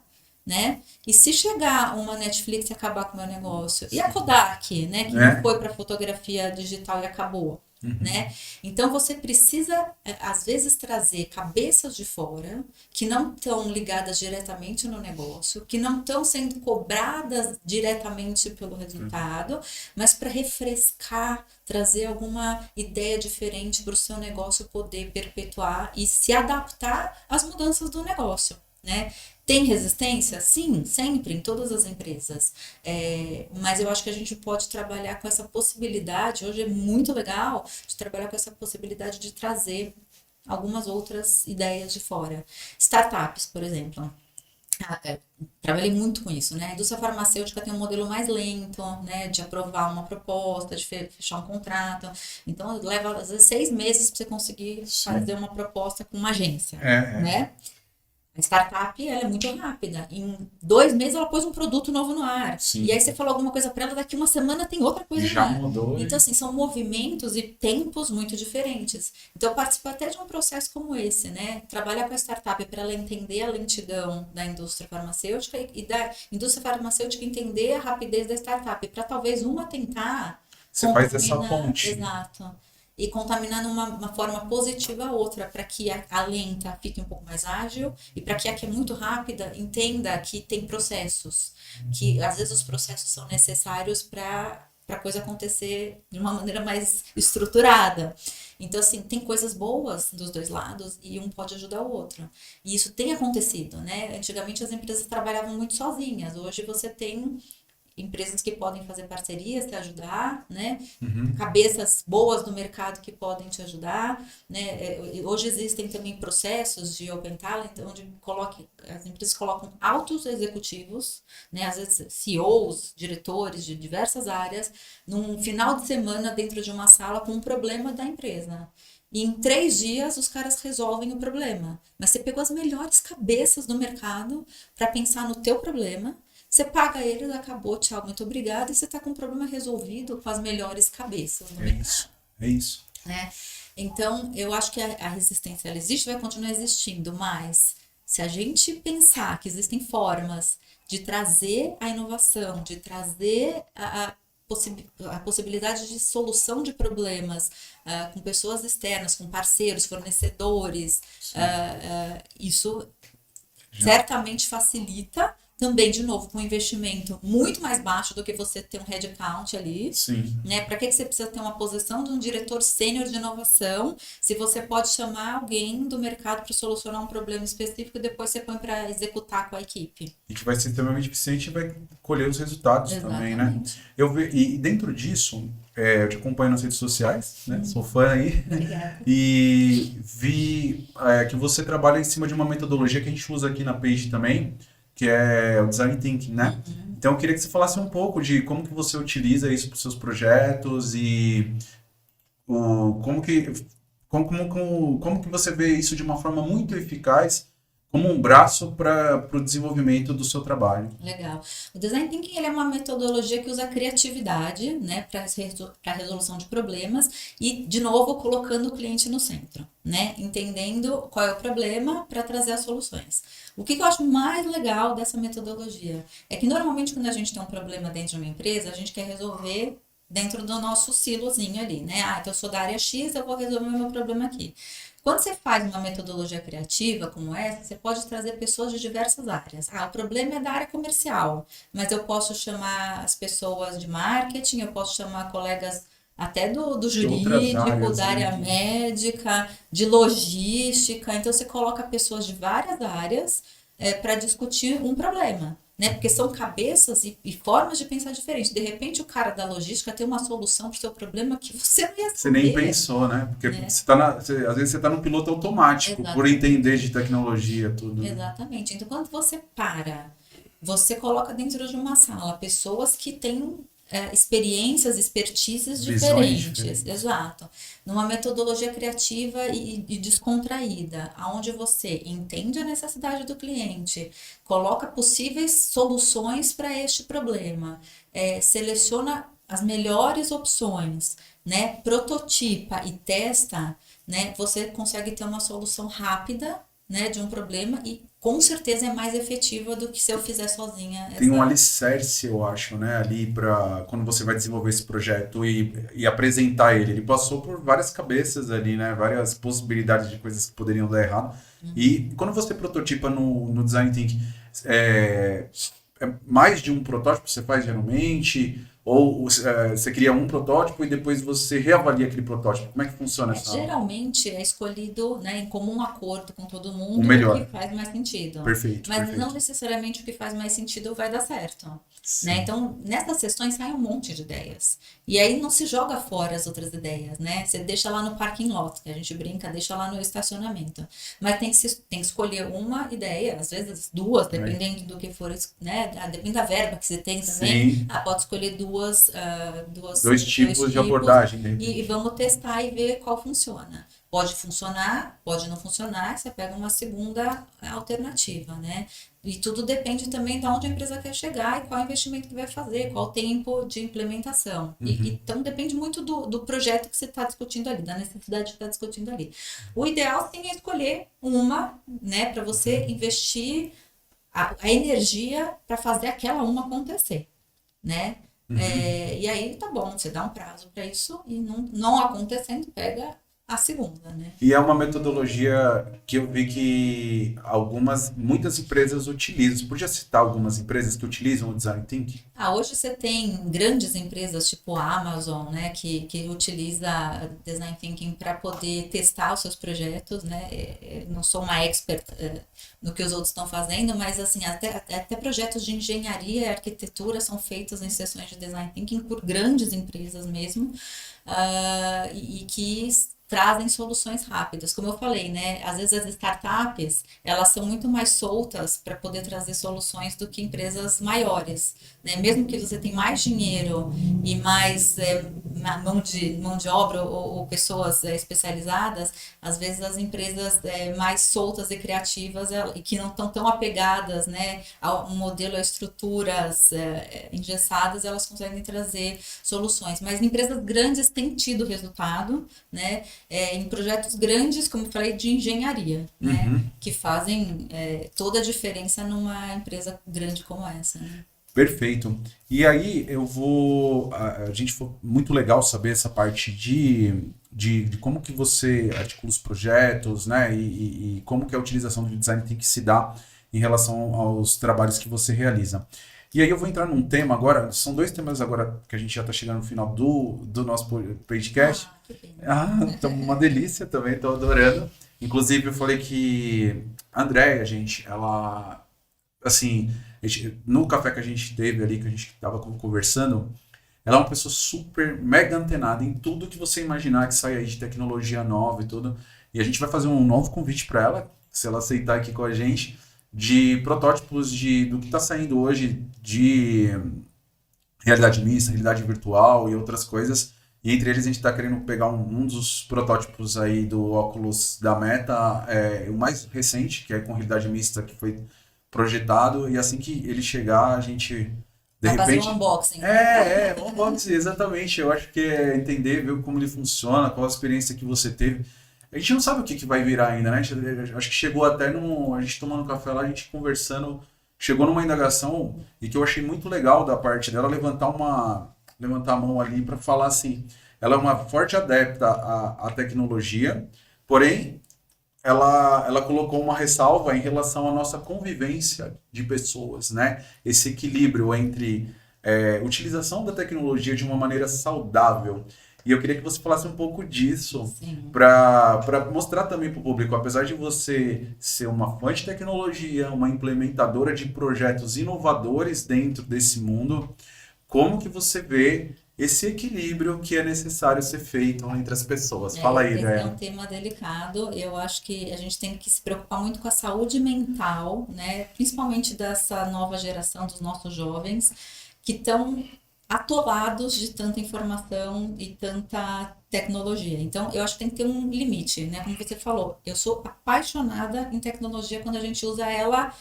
Né? E se chegar uma Netflix e acabar com o meu negócio? E a Kodak, né? Que não foi para fotografia digital e acabou, né? Então você precisa, às vezes, trazer cabeças de fora que não estão ligadas diretamente no negócio, que não estão sendo cobradas diretamente pelo resultado, mas para refrescar, trazer alguma ideia diferente para o seu negócio poder perpetuar e se adaptar às mudanças do negócio, né? Tem resistência? Sim, sempre, em todas as empresas. Mas eu acho que a gente pode trabalhar com essa possibilidade, hoje é muito legal, de trabalhar com essa possibilidade de trazer algumas outras ideias de fora. Startups, por exemplo. Trabalhei muito com isso, né? A indústria farmacêutica tem um modelo mais lento, né? De aprovar uma proposta, de fechar um contrato. Então, leva, às vezes, 6 meses para você conseguir fazer uma proposta com uma agência, né? A startup, ela é muito rápida. Em 2 meses, ela pôs um produto novo no ar. E aí, você falou alguma coisa para ela, daqui uma semana tem outra coisa no ar. Já mudou. Então, assim, são movimentos e tempos muito diferentes. Então, eu participo até de um processo como esse, né? Trabalhar com a startup para ela entender a lentidão da indústria farmacêutica e da indústria farmacêutica entender a rapidez da startup. Para talvez uma tentar... Você faz essa ponte. Exato. E contaminar de uma forma positiva a outra, para que a lenta fique um pouco mais ágil e para que a que é muito rápida entenda que tem processos, que às vezes os processos são necessários para a coisa acontecer de uma maneira mais estruturada. Então, assim, tem coisas boas dos dois lados e um pode ajudar o outro. E isso tem acontecido, né? Antigamente as empresas trabalhavam muito sozinhas, hoje você tem empresas que podem fazer parcerias, te ajudar, né? Cabeças boas do mercado que podem te ajudar, né? Hoje existem também processos de Open Talent, onde as empresas colocam altos executivos, né? Às vezes CEOs, diretores de diversas áreas, num final de semana dentro de uma sala com um problema da empresa. E em 3 dias os caras resolvem o problema. Mas você pegou as melhores cabeças do mercado para pensar no teu problema, você paga eles, acabou, tchau, muito obrigada, e você está com o problema resolvido com as melhores cabeças no mercado. É isso. Né? Então, eu acho que a resistência ela existe, vai continuar existindo, mas se a gente pensar que existem formas de trazer a inovação, de trazer a possibilidade de solução de problemas com pessoas externas, com parceiros, fornecedores, isso certamente facilita. Também, de novo, com um investimento muito mais baixo do que você ter um headcount ali. Sim. Né? Para que você precisa ter uma posição de um diretor sênior de inovação, se você pode chamar alguém do mercado para solucionar um problema específico e depois você põe para executar com a equipe. E que vai ser extremamente eficiente e vai colher os resultados também, né? E dentro disso, eu te acompanho nas redes sociais, né? Sou fã aí. Obrigada. E vi que você trabalha em cima de uma metodologia que a gente usa aqui na Page também, que é o Design Thinking, né? Então, eu queria que você falasse um pouco de como que você utiliza isso para os seus projetos e como que você vê isso de uma forma muito eficaz como um braço para o desenvolvimento do seu trabalho. Legal. O Design Thinking ele é uma metodologia que usa a criatividade, né, para a resolução de problemas e, de novo, colocando o cliente no centro, né, entendendo qual é o problema para trazer as soluções. O que eu acho mais legal dessa metodologia é que, normalmente, quando a gente tem um problema dentro de uma empresa, a gente quer resolver dentro do nosso silozinho ali, né? Então eu sou da área X, eu vou resolver o meu problema aqui. Quando você faz uma metodologia criativa como essa, você pode trazer pessoas de diversas áreas. O problema é da área comercial, mas eu posso chamar as pessoas de marketing, eu posso chamar colegas até do jurídico, áreas, da área médica, de logística. Então você coloca pessoas de várias áreas para discutir um problema. Né? Porque são cabeças e formas de pensar diferentes. De repente, o cara da logística tem uma solução para o seu problema que você não ia saber. Você nem pensou, né? Porque às vezes você está no piloto automático. Exatamente. Por entender de tecnologia, tudo. Exatamente. Então, quando você você coloca dentro de uma sala pessoas que têm experiências, expertises diferentes. Exato. Numa metodologia criativa e descontraída, onde você entende a necessidade do cliente, coloca possíveis soluções para este problema, seleciona as melhores opções, né, prototipa e testa, né, você consegue ter uma solução rápida, né, de um problema e com certeza é mais efetiva do que se eu fizer sozinha. Tem um alicerce, eu acho, né, ali para quando você vai desenvolver esse projeto e apresentar ele. Ele passou por várias cabeças ali, né, várias possibilidades de coisas que poderiam dar errado. E quando você prototipa no Design Thinking, é mais de um protótipo que você faz geralmente? Ou você cria um protótipo e depois você reavalia aquele protótipo? Como é que funciona essa? Geralmente é escolhido, né, em comum acordo com todo mundo o melhor. que faz mais sentido. Perfeito. Mas não necessariamente o que faz mais sentido vai dar certo. Né? Então, nessas sessões sai um monte de ideias. E aí não se joga fora as outras ideias, né? Você deixa lá no parking lot, que a gente brinca, deixa lá no estacionamento. Mas tem que escolher uma ideia, às vezes duas, dependendo do que for, né? Depende da verba que você tem também. Pode escolher dois tipos de abordagem. E vamos testar e ver qual funciona. Pode funcionar, pode não funcionar, você pega uma segunda alternativa, né? E tudo depende também de onde a empresa quer chegar e qual investimento que vai fazer, qual o tempo de implementação. Então, depende muito do projeto que você está discutindo ali, da necessidade que está discutindo ali. O ideal, sim, é escolher uma, né, para você investir a energia para fazer aquela uma acontecer, né? E aí, tá bom, você dá um prazo para isso e não acontecendo, pega a segunda, né? E é uma metodologia que eu vi que muitas empresas utilizam. Você podia citar algumas empresas que utilizam o Design Thinking? Hoje você tem grandes empresas tipo a Amazon, né, que utiliza Design Thinking para poder testar os seus projetos, né? Eu não sou uma expert no que os outros estão fazendo, mas assim, até projetos de engenharia e arquitetura são feitos em sessões de Design Thinking por grandes empresas mesmo, e que trazem soluções rápidas. Como eu falei, né? Às vezes as startups, elas são muito mais soltas para poder trazer soluções do que empresas maiores, né? Mesmo que você tenha mais dinheiro e mais mão de obra ou pessoas especializadas, às vezes as empresas mais soltas e criativas e que não estão tão apegadas, né, a um modelo, a estruturas engessadas, elas conseguem trazer soluções. Mas empresas grandes têm tido resultado, né, em projetos grandes, como eu falei, de engenharia, né, que fazem toda a diferença numa empresa grande como essa, né? Perfeito. E aí a gente foi muito legal saber essa parte de como que você articula os projetos, né? E como que a utilização do design tem que se dar em relação aos trabalhos que você realiza. E aí eu vou entrar num tema agora, são 2 temas agora que a gente já está chegando no final do nosso podcast. Que bem. Tá uma delícia também, estou adorando. Inclusive eu falei que a Andréia, gente, ela, assim, no café que a gente teve ali, que a gente estava conversando, ela é uma pessoa super mega antenada em tudo que você imaginar que sai aí de tecnologia nova e tudo. E a gente vai fazer um novo convite para ela, se ela aceitar aqui com a gente, de protótipos do que está saindo hoje de realidade mista, realidade virtual e outras coisas. E entre eles a gente está querendo pegar um dos protótipos aí do óculos da Meta, o mais recente, que é com realidade mista, que foi projetado, e assim que ele chegar, a gente, de Vai repente... fazer um unboxing. Um unboxing, exatamente. Eu acho que é entender, ver como ele funciona, qual a experiência que você teve. A gente não sabe o que vai virar ainda, né? Acho que chegou até a gente tomando café lá, a gente conversando, chegou numa indagação, e que eu achei muito legal da parte dela, levantar a mão ali para falar assim, ela é uma forte adepta à tecnologia, porém, ela colocou uma ressalva em relação à nossa convivência de pessoas, né? Esse equilíbrio entre utilização da tecnologia de uma maneira saudável. E eu queria que você falasse um pouco disso para mostrar também para o público, apesar de você ser uma fã de tecnologia, uma implementadora de projetos inovadores dentro desse mundo, como que você vê esse equilíbrio que é necessário ser feito entre as pessoas. Fala aí, esse né? é um tema delicado. Eu acho que a gente tem que se preocupar muito com a saúde mental, né? Principalmente dessa nova geração dos nossos jovens, que estão atolados de tanta informação e tanta tecnologia. Então, eu acho que tem que ter um limite, né? Como você falou, eu sou apaixonada em tecnologia quando a gente usa ela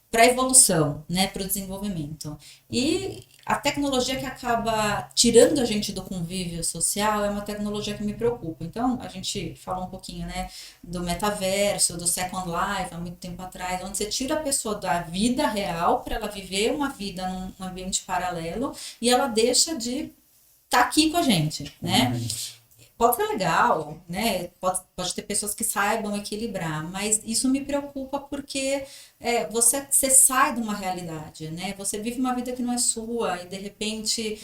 para a evolução, né, para o desenvolvimento. E a tecnologia que acaba tirando a gente do convívio social é uma tecnologia que me preocupa. Então, a gente falou um pouquinho, né, do metaverso, do Second Life, há muito tempo atrás, onde você tira a pessoa da vida real para ela viver uma vida num ambiente paralelo e ela deixa de estar aqui com a gente, né? Pode ser legal, né? Pode ter pessoas que saibam equilibrar, mas isso me preocupa porque você sai de uma realidade, né? Você vive uma vida que não é sua e de repente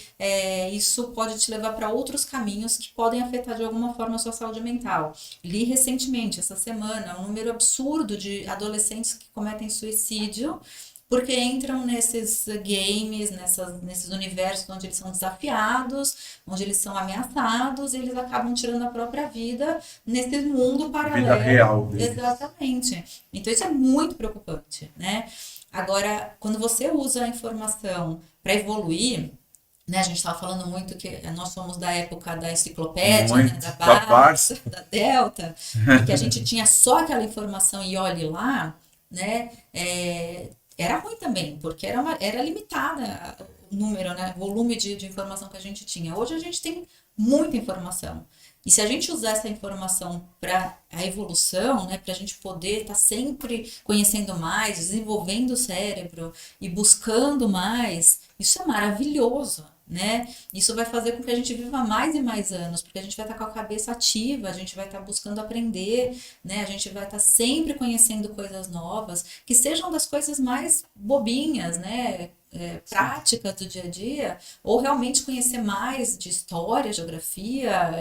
isso pode te levar para outros caminhos que podem afetar de alguma forma a sua saúde mental. Li recentemente, essa semana, um número absurdo de adolescentes que cometem suicídio porque entram nesses games, nesses universos onde eles são desafiados, onde eles são ameaçados, e eles acabam tirando a própria vida nesse mundo paralelo. Vida real deles. Exatamente. Então isso é muito preocupante, né? Agora, quando você usa a informação para evoluir, né, a gente estava falando muito que nós somos da época da enciclopédia, né, da Barça, da Delta, e que a gente tinha só aquela informação e olhe lá, né? Era ruim também, porque era limitada o número, né, o volume de informação que a gente tinha. Hoje a gente tem muita informação. E se a gente usar essa informação para a evolução, né, para a gente poder estar sempre conhecendo mais, desenvolvendo o cérebro e buscando mais, isso é maravilhoso, né? Isso vai fazer com que a gente viva mais e mais anos, porque a gente vai estar com a cabeça ativa, a gente vai estar buscando aprender, né? A gente vai estar sempre conhecendo coisas novas, que sejam das coisas mais bobinhas, né? Práticas do dia a dia, ou realmente conhecer mais de história, geografia,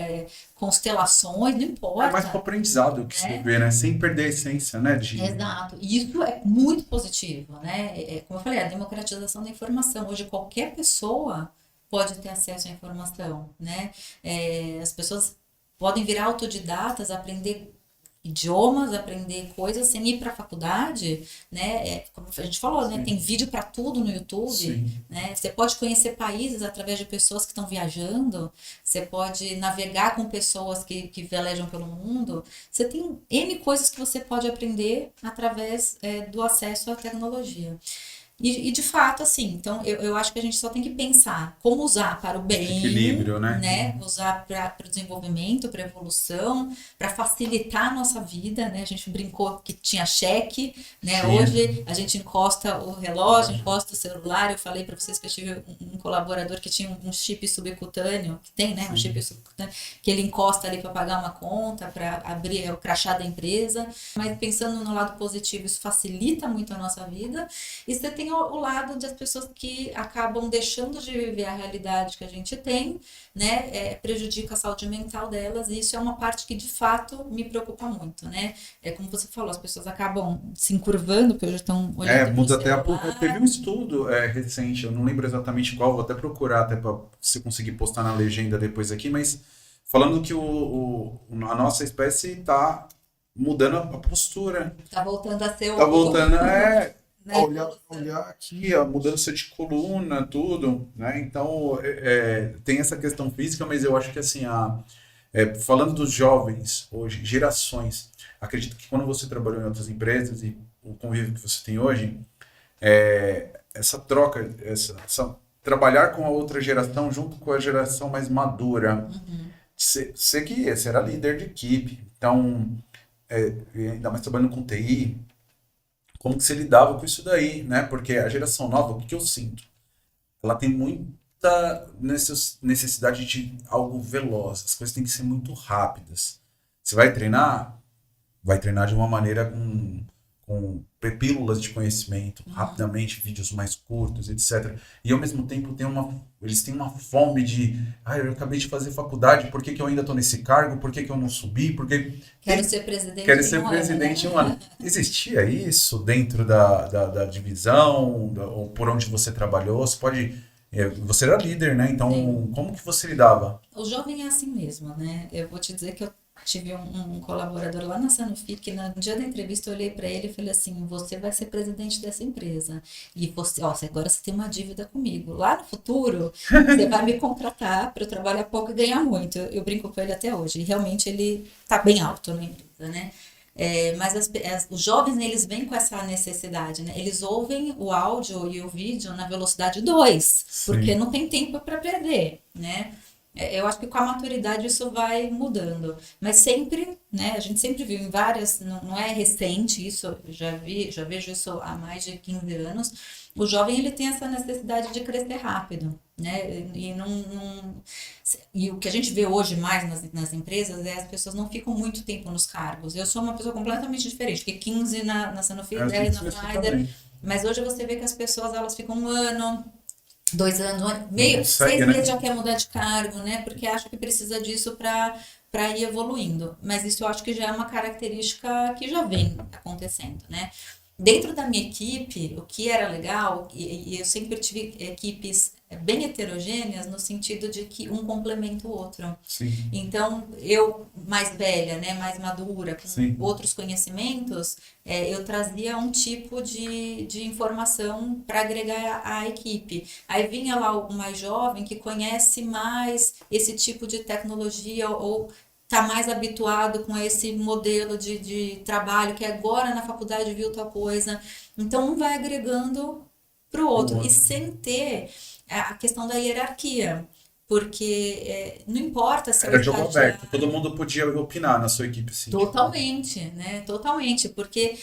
constelações, não importa. É mais para o aprendizado que se vê, né? Sem perder a essência, né? Exato. E isso é muito positivo, né? Como eu falei, a democratização da informação. Hoje qualquer pessoa pode ter acesso à informação, né? As pessoas podem virar autodidatas, aprender idiomas, aprender coisas sem ir para a faculdade, né? Como a gente falou, né? Tem vídeo para tudo no YouTube, Sim. né? Você pode conhecer países através de pessoas que estão viajando, você pode navegar com pessoas que velejam pelo mundo. Você tem N coisas que você pode aprender através do acesso à tecnologia. E de fato, assim, então eu acho que a gente só tem que pensar como usar para o bem, Equilíbrio, né? Usar para o desenvolvimento, para a evolução, para facilitar a nossa vida, né? A gente brincou que tinha cheque, né? Sim. Hoje a gente encosta o relógio, encosta o celular. Eu falei para vocês que eu tive um colaborador que tinha um chip subcutâneo, que tem, né? Um chip subcutâneo, que ele encosta ali para pagar uma conta, para abrir o crachá da empresa. Mas pensando no lado positivo, isso facilita muito a nossa vida. E você tem o lado das pessoas que acabam deixando de viver a realidade que a gente tem, né? Prejudica a saúde mental delas, e isso é uma parte que de fato me preocupa muito, né? Como você falou, as pessoas acabam se encurvando, porque hoje estão olhando Muda pro até celular. teve um estudo recente, eu não lembro exatamente qual, vou até procurar até para se conseguir postar na legenda depois aqui, mas falando que a nossa espécie está mudando a postura. Tá voltando a ser Tá voltando, né? olhar aqui, a mudança de coluna, tudo, né? Então, tem essa questão física, mas eu acho que assim, falando dos jovens hoje, gerações, acredito que quando você trabalhou em outras empresas e o convívio que você tem hoje, essa troca, trabalhar com a outra geração junto com a geração mais madura, você era líder de equipe, então, ainda mais trabalhando com TI, como que você lidava com isso daí, né? Porque a geração nova, o que eu sinto? Ela tem muita necessidade de algo veloz, as coisas têm que ser muito rápidas. Você vai treinar de uma maneira com pílulas de conhecimento, rapidamente, vídeos mais curtos, etc. E ao mesmo tempo eles têm uma fome de, eu acabei de fazer faculdade, por que eu ainda estou nesse cargo? Por que eu não subi? Quero ser presidente Quero ser presidente em um ano. Existia isso dentro da divisão, ou por onde você trabalhou? Você era líder, né? Então, Sim. como que você lidava? O jovem é assim mesmo, né? Eu vou te dizer que eu tive um colaborador lá na Sanofi que no dia da entrevista eu olhei para ele e falei assim: você vai ser presidente dessa empresa e agora você tem uma dívida comigo. Lá no futuro você vai me contratar para eu trabalhar pouco e ganhar muito. Eu brinco com ele até hoje. E realmente ele tá bem alto na empresa, né? Mas os jovens, eles vêm com essa necessidade, né? Eles ouvem o áudio e o vídeo na velocidade 2, porque não tem tempo para perder, né? Eu acho que com a maturidade isso vai mudando, mas sempre, né, a gente sempre viu em várias, não é recente isso, já vejo isso há mais de 15 anos, o jovem ele tem essa necessidade de crescer rápido, né, e o que a gente vê hoje mais nas empresas as pessoas não ficam muito tempo nos cargos. Eu sou uma pessoa completamente diferente, fiquei 15 na Sanofi, 10 na Pfizer, mas hoje você vê que as pessoas elas ficam 1 ano, 2 anos, 6 meses já quer mudar de cargo, né? Porque acha que precisa disso para ir evoluindo. Mas isso eu acho que já é uma característica que já vem acontecendo, né? Dentro da minha equipe, o que era legal, e eu sempre tive equipes bem heterogêneas no sentido de que um complementa o outro. Sim. Então, eu mais velha, né, mais madura, com Sim. outros conhecimentos, eu trazia um tipo de informação para agregar à equipe. Aí vinha lá o mais jovem que conhece mais esse tipo de tecnologia ou está mais habituado com esse modelo de trabalho, que agora na faculdade viu tal coisa. Então, um vai agregando para o outro. E sem ter a questão da hierarquia. Porque não importa se era jogo aberto, todo mundo podia opinar na sua equipe, sim. Totalmente, né? Totalmente, porque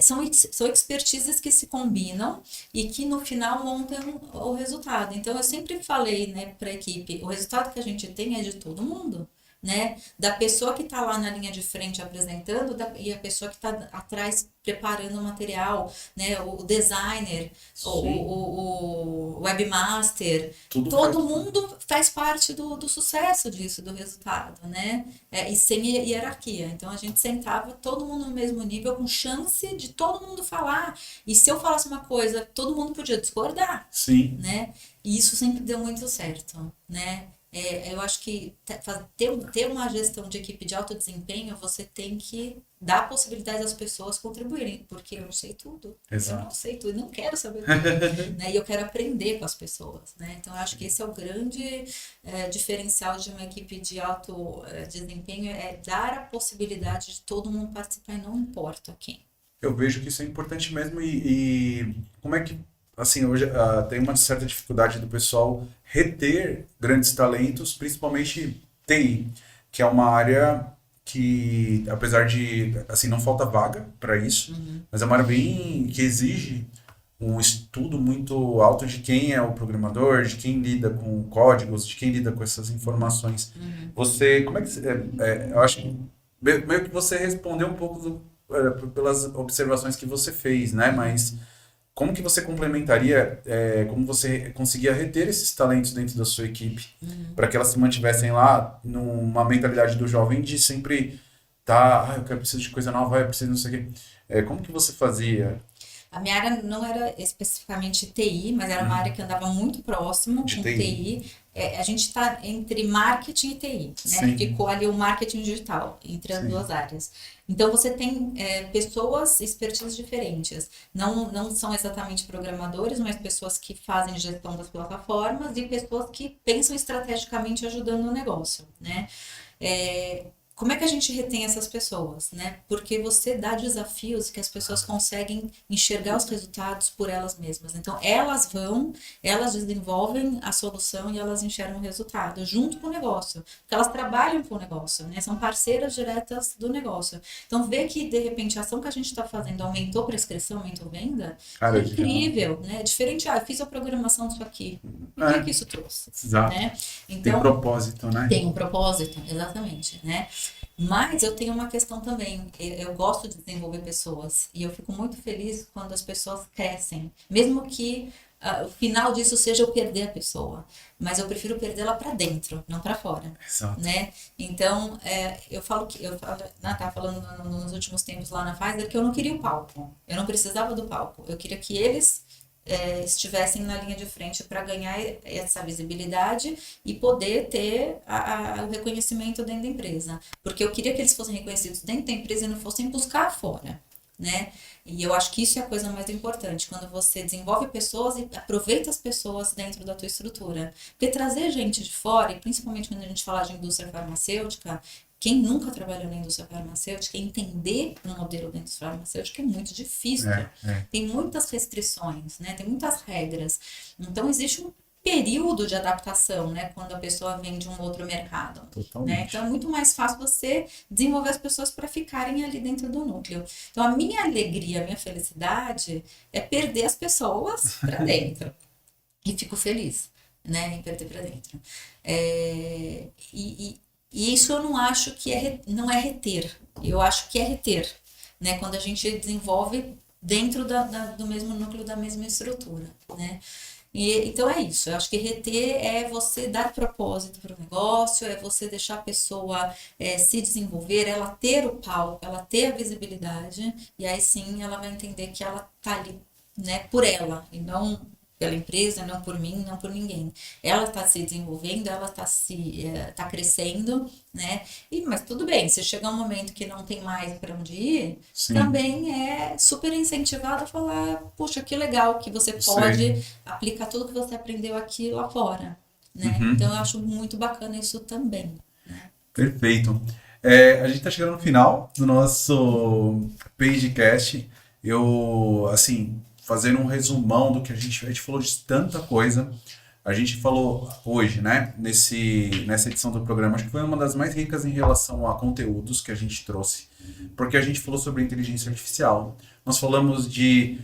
são expertises que se combinam e que no final montam o resultado. Então eu sempre falei, né, para a equipe, o resultado que a gente tem é de todo mundo. Né? Da pessoa que está lá na linha de frente apresentando e a pessoa que está atrás preparando o material, né? O designer, o webmaster, todo mundo faz parte do sucesso disso, do resultado, né? E sem hierarquia. Então a gente sentava todo mundo no mesmo nível, com chance de todo mundo falar. E se eu falasse uma coisa, todo mundo podia discordar. Sim. Né? E isso sempre deu muito certo, né? eu acho que ter uma gestão de equipe de alto desempenho, você tem que dar a possibilidade das pessoas contribuírem, porque eu não sei tudo. Exato. Eu não sei tudo e não quero saber tudo, né? E eu quero aprender com as pessoas, né? Então, eu acho que esse é o grande diferencial de uma equipe de alto desempenho, é dar a possibilidade de todo mundo participar e não importa quem. Eu vejo que isso é importante mesmo e como é que, assim, hoje tem uma certa dificuldade do pessoal reter grandes talentos, principalmente TI, que é uma área que, apesar de, assim, não falta vaga para isso, mas é uma área bem que exige um estudo muito alto de quem é o programador, de quem lida com códigos, de quem lida com essas informações. Você, como é que, eu acho que meio que você respondeu um pouco pelas observações que você fez, né? Mas como que você complementaria, como você conseguia reter esses talentos dentro da sua equipe, para que elas se mantivessem lá numa mentalidade do jovem de sempre eu preciso de coisa nova, eu preciso não sei o quê. Como que você fazia? A minha área não era especificamente TI, mas era uma área que andava muito próximo De com TI. TI. A gente está entre marketing e TI, né? Sim. Ficou ali o marketing digital, entre as Sim. duas áreas. Então, você tem pessoas, expertises diferentes. Não são exatamente programadores, mas pessoas que fazem gestão das plataformas e pessoas que pensam estrategicamente ajudando o negócio, né? Como é que a gente retém essas pessoas, né? Porque você dá desafios que as pessoas conseguem enxergar os resultados por elas mesmas. Então, elas desenvolvem a solução e elas enxergam o resultado junto com o negócio. Porque elas trabalham com o negócio, né? São parceiras diretas do negócio. Então, ver que, de repente, a ação que a gente está fazendo aumentou prescrição, aumentou venda, Cara, é incrível, né? Diferente, eu fiz a programação disso aqui. O que isso trouxe? Exato. Né? Tem Então, propósito, né? tem um propósito, exatamente, né? Mas eu tenho uma questão também, eu gosto de desenvolver pessoas e eu fico muito feliz quando as pessoas crescem, mesmo que o final disso seja eu perder a pessoa, mas eu prefiro perdê-la para dentro, não para fora, Exato. né? Então, estava falando nos últimos tempos lá na Pfizer que eu não queria o palco, eu não precisava do palco, eu queria que eles estivessem na linha de frente para ganhar essa visibilidade e poder ter o reconhecimento dentro da empresa. Porque eu queria que eles fossem reconhecidos dentro da empresa e não fossem buscar fora, né? E eu acho que isso é a coisa mais importante, quando você desenvolve pessoas e aproveita as pessoas dentro da tua estrutura. Porque trazer gente de fora, e principalmente quando a gente fala de indústria farmacêutica, quem nunca trabalhou na indústria farmacêutica, entender um modelo da indústria farmacêutica é muito difícil. Tem muitas restrições, né? Tem muitas regras. Então, existe um período de adaptação, né? Quando a pessoa vem de um outro mercado. Totalmente. Né? Então, é muito mais fácil você desenvolver as pessoas para ficarem ali dentro do núcleo. Então, a minha alegria, a minha felicidade é perder as pessoas para dentro. E fico feliz, né? Em perder para dentro. E isso eu não acho que não é reter, eu acho que é reter, né? Quando a gente desenvolve dentro do mesmo núcleo, da mesma estrutura, né? Então é isso, eu acho que reter é você dar propósito para o negócio, é você deixar a pessoa se desenvolver, ela ter o palco, ela ter a visibilidade, e aí sim ela vai entender que ela está ali, né, por ela, e não pela empresa, não por mim, não por ninguém. Ela está se desenvolvendo, ela está crescendo, né? Mas tudo bem, se chegar um momento que não tem mais para onde ir, Sim. também é super incentivado a falar, puxa, que legal que você pode aplicar tudo que você aprendeu aqui lá fora, né? Então eu acho muito bacana isso também, né? Perfeito. A gente está chegando no final do nosso PageCast. Eu, assim, fazendo um resumão do que a gente falou de tanta coisa. A gente falou hoje, né, nessa edição do programa, acho que foi uma das mais ricas em relação a conteúdos que a gente trouxe, porque a gente falou sobre inteligência artificial. Nós falamos de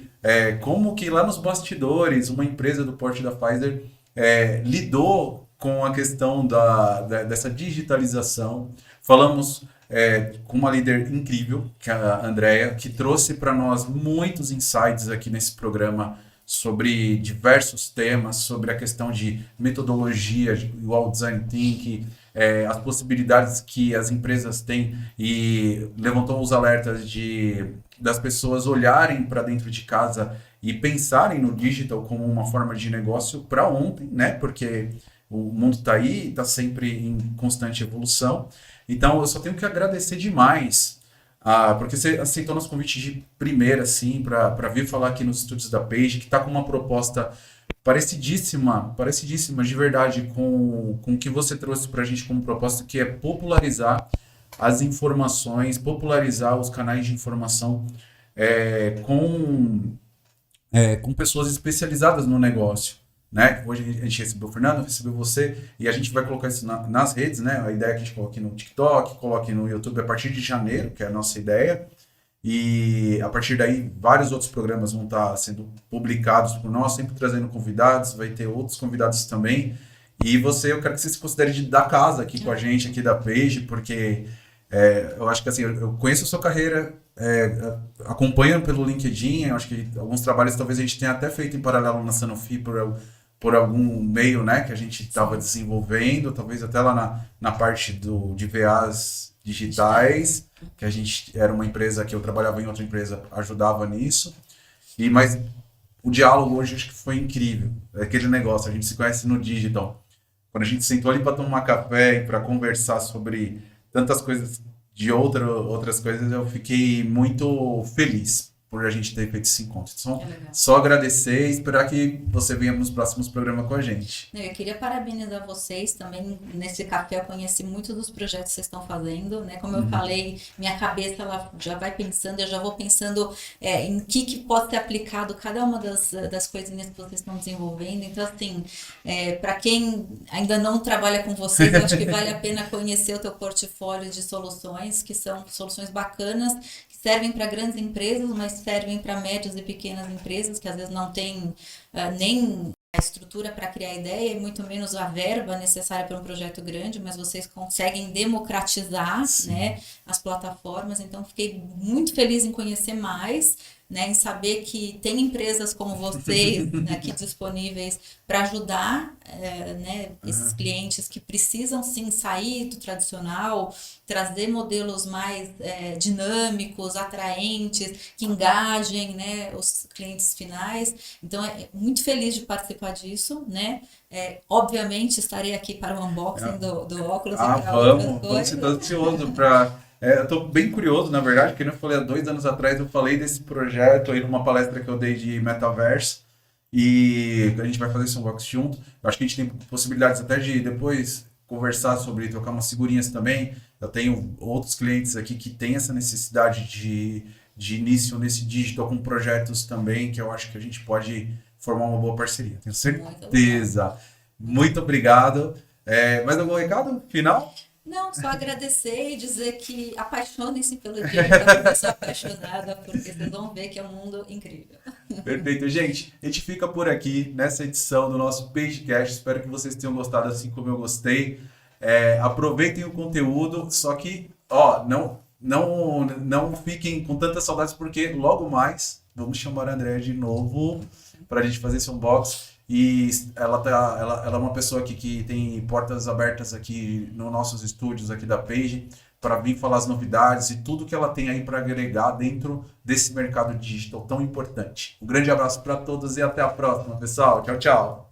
como que lá nos bastidores, uma empresa do porte da Pfizer lidou com a questão dessa digitalização. Falamos com uma líder incrível, que é a Andrea, que trouxe para nós muitos insights aqui nesse programa sobre diversos temas, sobre a questão de metodologia, igual design thinking, as possibilidades que as empresas têm, e levantou os alertas das pessoas olharem para dentro de casa e pensarem no digital como uma forma de negócio para ontem, né? Porque o mundo está aí, está sempre em constante evolução. Então, eu só tenho que agradecer demais, porque você aceitou nosso convite de primeira, assim, para vir falar aqui nos estúdios da Page, que está com uma proposta parecidíssima de verdade com o que você trouxe para a gente como proposta, que é popularizar as informações, popularizar os canais de informação com pessoas especializadas no negócio, né? Hoje a gente recebeu o Fernando, recebeu você, e a gente vai colocar isso nas redes, né? A ideia é que a gente coloque no TikTok, coloque no YouTube a partir de janeiro, que é a nossa ideia. E a partir daí, vários outros programas vão estar sendo publicados por nós, sempre trazendo convidados, vai ter outros convidados também. E eu quero que você se considere da casa aqui com a gente, aqui da Page, porque eu acho que assim, eu conheço a sua carreira, acompanho pelo LinkedIn, eu acho que alguns trabalhos talvez a gente tenha até feito em paralelo na Sanofi por algum meio, né, que a gente estava desenvolvendo, talvez até lá na parte de VAs digitais, que a gente era uma empresa que eu trabalhava em outra empresa, ajudava nisso. Mas o diálogo hoje acho que foi incrível. É aquele negócio, a gente se conhece no digital. Quando a gente sentou ali para tomar café e para conversar sobre tantas coisas outras coisas, eu fiquei muito feliz por a gente ter feito esse encontro. Então, só agradecer e esperar que você venha nos próximos programas com a gente. Eu queria parabenizar vocês também. Nesse café eu conheci muito dos projetos que vocês estão fazendo, né? Como eu falei, minha cabeça ela já vai pensando, eu já vou pensando em que pode ser aplicado cada uma das coisinhas que vocês estão desenvolvendo. Então, assim, para quem ainda não trabalha com vocês, eu acho que vale a pena conhecer o teu portfólio de soluções, que são soluções bacanas, servem para grandes empresas, mas servem para médias e pequenas empresas que às vezes não têm nem a estrutura para criar ideia e muito menos a verba necessária para um projeto grande, mas vocês conseguem democratizar, né, as plataformas. Então, fiquei muito feliz em conhecer mais, né, em saber que tem empresas como vocês aqui disponíveis para ajudar né, esses clientes que precisam sim sair do tradicional, trazer modelos mais dinâmicos, atraentes, que engajem, né, os clientes finais. Então, muito feliz de participar disso, né? Obviamente estarei aqui para o unboxing do óculos e para outras coisas. Vamos, ansioso para... eu estou bem curioso, na verdade, porque eu falei há 2 anos atrás, eu falei desse projeto aí numa palestra que eu dei de metaverso, e a gente vai fazer esse unboxing junto. Eu acho que a gente tem possibilidades até de depois conversar sobre, trocar umas figurinhas também. Eu tenho outros clientes aqui que têm essa necessidade de início nesse digital com projetos também, que eu acho que a gente pode formar uma boa parceria. Tenho certeza. Muito obrigado. Mais algum recado final? Não, só agradecer e dizer que apaixonem-se pelo digital, eu sou apaixonada, porque vocês vão ver que é um mundo incrível. Perfeito, gente. A gente fica por aqui nessa edição do nosso PageCast. Espero que vocês tenham gostado assim como eu gostei. Aproveitem o conteúdo, só que não fiquem com tantas saudades, porque logo mais vamos chamar a Andréa de novo para a gente fazer esse unboxing. E ela é uma pessoa aqui que tem portas abertas aqui nos nossos estúdios aqui da Page para vir falar as novidades e tudo que ela tem aí para agregar dentro desse mercado digital tão importante. Um grande abraço para todos e até a próxima, pessoal. Tchau, tchau.